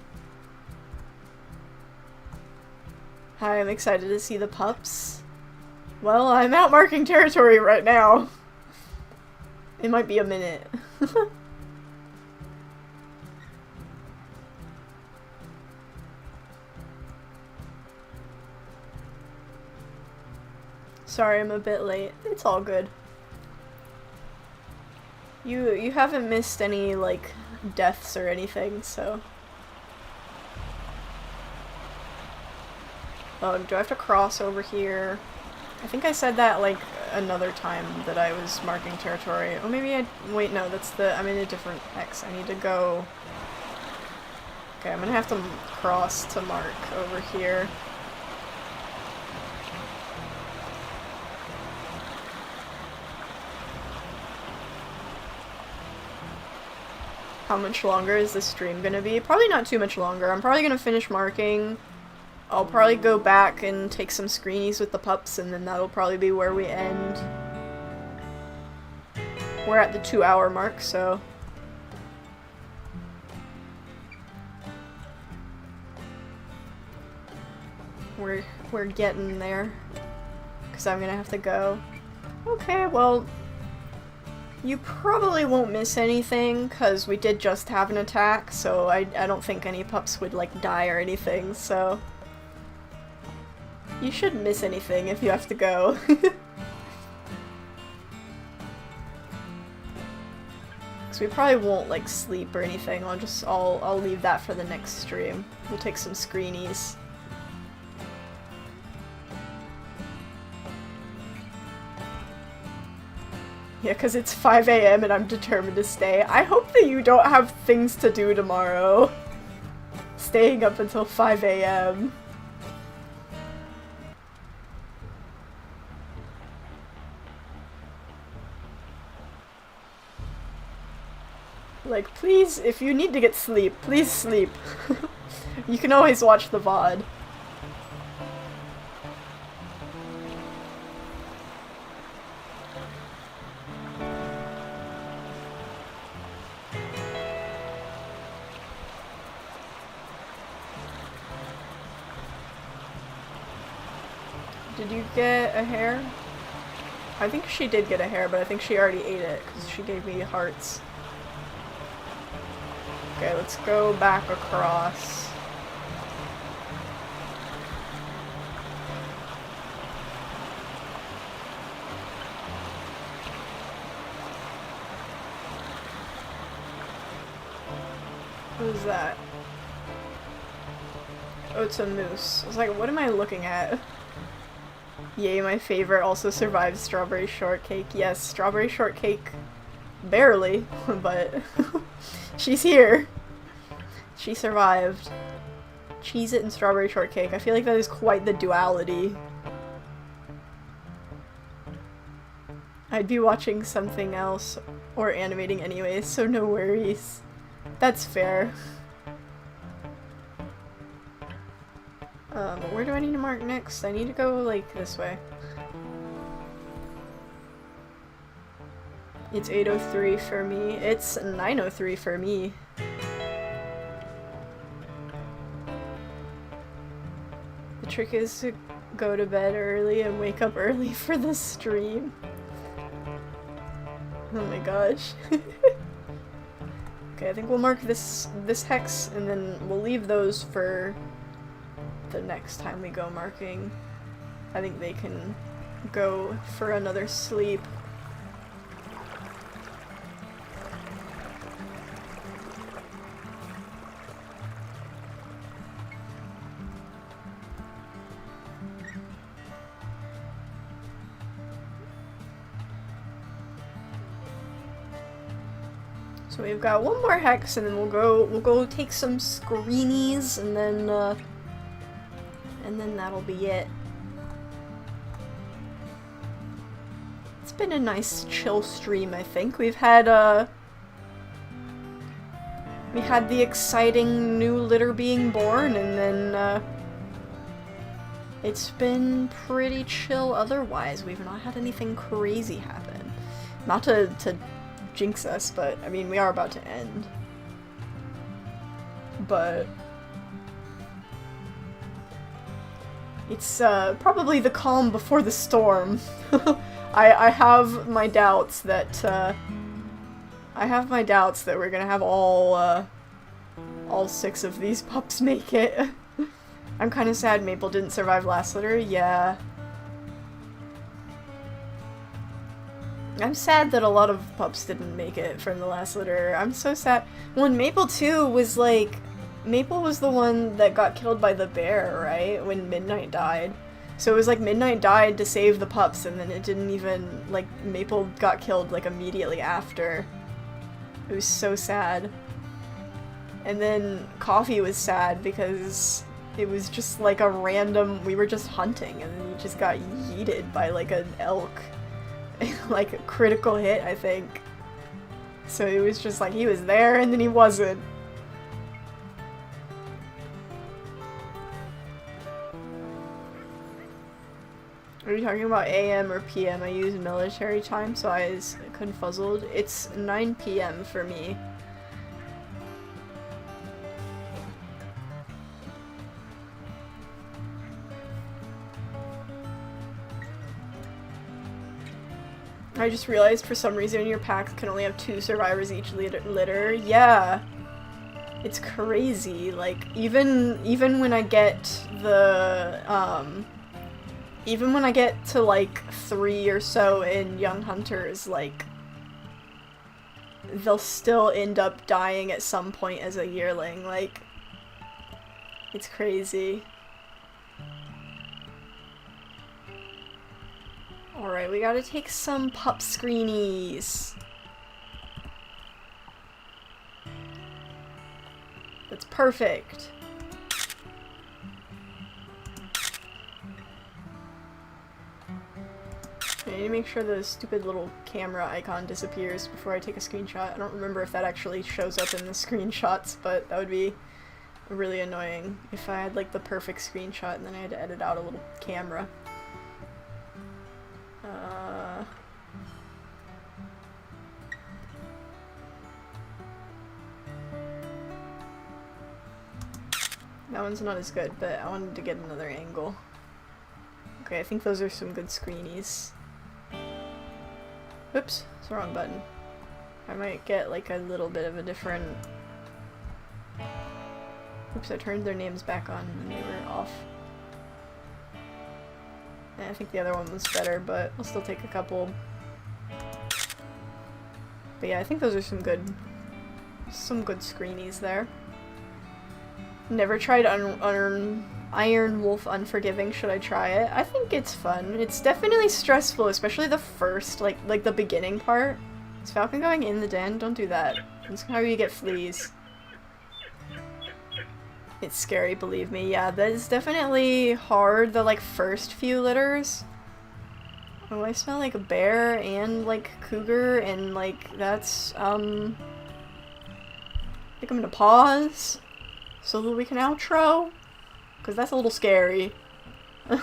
Hi, I'm excited to see the pups. Well, I'm out marking territory right now. It might be a minute. Sorry, I'm a bit late. It's all good. You haven't missed any, like, deaths or anything, so... Oh, do I have to cross over here? I think I said that, like, another time that I was marking territory. Oh, maybe I... Wait, no, I'm in a different X. I need to go... Okay, I'm gonna have to cross to mark over here. How much longer is this stream gonna be? Probably not too much longer. I'm probably gonna finish marking. I'll probably go back and take some screenies with the pups, and then that'll probably be where we end. We're at the 2-hour mark, so... We're getting there. Because I'm gonna have to go. Okay, well... You probably won't miss anything, because we did just have an attack, so I don't think any pups would, like, die or anything, so... You shouldn't miss anything if you have to go. Because we probably won't, like, sleep or anything. I'll leave that for the next stream. We'll take some screenies. Yeah, because it's 5 a.m. and I'm determined to stay. I hope that you don't have things to do tomorrow. Staying up until 5 a.m. Like, please, if you need to get sleep, please sleep. You can always watch the VOD. Did you get a hair? I think she did get a hair, but I think she already ate it because she gave me hearts. Okay, let's go back across. Who's that? Oh, it's a moose. I was like, what am I looking at? Yay, my favorite also survived strawberry shortcake. Yes, strawberry shortcake. Barely, but she's here. She survived. Cheez-It and strawberry shortcake. I feel like that is quite the duality. I'd be watching something else or animating anyways, so no worries. That's fair. Where do I need to mark next? I need to go, like, this way. It's 8:03 for me. It's 9:03 for me. The trick is to go to bed early and wake up early for the stream. Oh my gosh. Okay, I think we'll mark this hex and then we'll leave those for the next time we go marking. I think they can go for another sleep. So we've got one more hex and then we'll go take some screenies and then that'll be it. It's been a nice chill stream, I think. We had the exciting new litter being born, and then it's been pretty chill otherwise. We've not had anything crazy happen. Not to jinx us, but I mean, we are about to end. But it's probably the calm before the storm. I have my doubts that we're gonna have all 6 of these pups make it. I'm kind of sad Maple didn't survive last litter. Yeah. I'm sad that a lot of pups didn't make it from the last litter. I'm so sad. When Maple 2 was like, Maple was the one that got killed by the bear, right? When Midnight died. So it was like Midnight died to save the pups, and then it didn't even, like, Maple got killed, like, immediately after. It was so sad. And then Coffee was sad because it was just like a random, we were just hunting, and then he just got yeeted by, like, an elk. Like, a critical hit, I think. So it was just like, he was there, and then he wasn't. Are you talking about AM or PM? I use military time, so I was confuzzled. It's 9 PM for me. I just realized for some reason your packs can only have 2 survivors each litter. Yeah. It's crazy. Like, even when I get the, even when I get to, like, 3 or so in Young Hunters, like, they'll still end up dying at some point as a yearling. Like, it's crazy. Alright, we gotta take some pup screenies. That's perfect. I need to make sure the stupid little camera icon disappears before I take a screenshot. I don't remember if that actually shows up in the screenshots, but that would be really annoying if I had like the perfect screenshot and then I had to edit out a little camera. That one's not as good, but I wanted to get another angle. Okay, I think those are some good screenies. Oops, it's the wrong button. I might get like a little bit of a different... Oops, I turned their names back on and they were off. And I think the other one was better, but I'll still take a couple. But yeah, I think those are some good screenies there. Never tried Ironwolf Unforgiving. Should I try it? I think it's fun. It's definitely stressful, especially the first, like the beginning part. Is Falcon going in the den? Don't do that. That's how you get fleas. It's scary, believe me. Yeah, that is definitely hard, the like first few litters. Oh, I smell like a bear and like cougar and like that's I think I'm gonna pause so that we can outro, because that's a little scary. I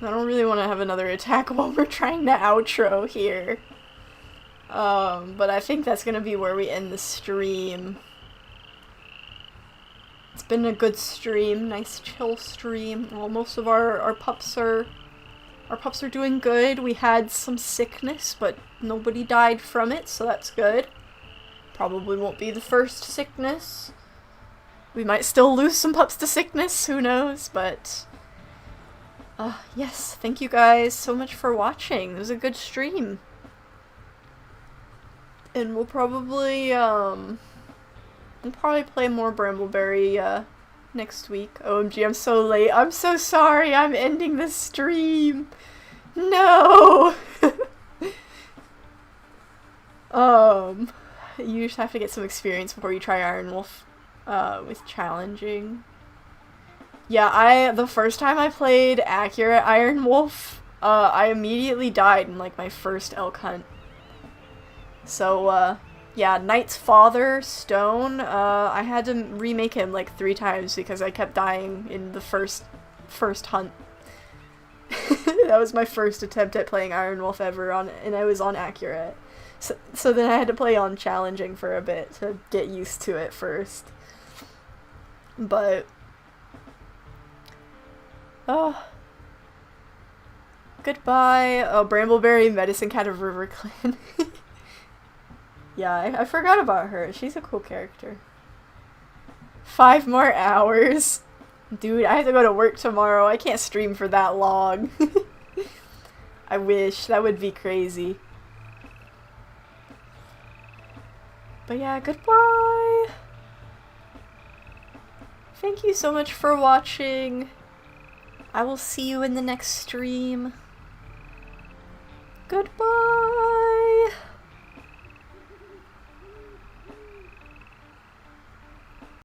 don't really want to have another attack while we're trying to outro here. But I think that's gonna be where we end the stream. It's been a good stream, nice chill stream. Well, most of our pups are doing good. We had some sickness, but nobody died from it, so that's good. Probably won't be the first sickness. We might still lose some pups to sickness, who knows, but... yes, thank you guys so much for watching. It was a good stream. And we'll probably play more Brambleberry, next week. OMG, I'm so late. I'm so sorry, I'm ending this stream. No! You just have to get some experience before you try Ironwolf, with challenging. Yeah, the first time I played Accurate Ironwolf, I immediately died in, like, my first elk hunt. So, yeah, Knight's father, Stone, I had to remake him, like, 3 times because I kept dying in the first hunt. That was my first attempt at playing Ironwolf ever, and I was on Accurate. So then I had to play on challenging for a bit to get used to it first. But... oh. Goodbye. Oh, Brambleberry, Medicine Cat of River Clan. Yeah, I forgot about her. She's a cool character. 5 more hours. Dude, I have to go to work tomorrow. I can't stream for that long. I wish. That would be crazy. But yeah, goodbye! Thank you so much for watching. I will see you in the next stream. Goodbye!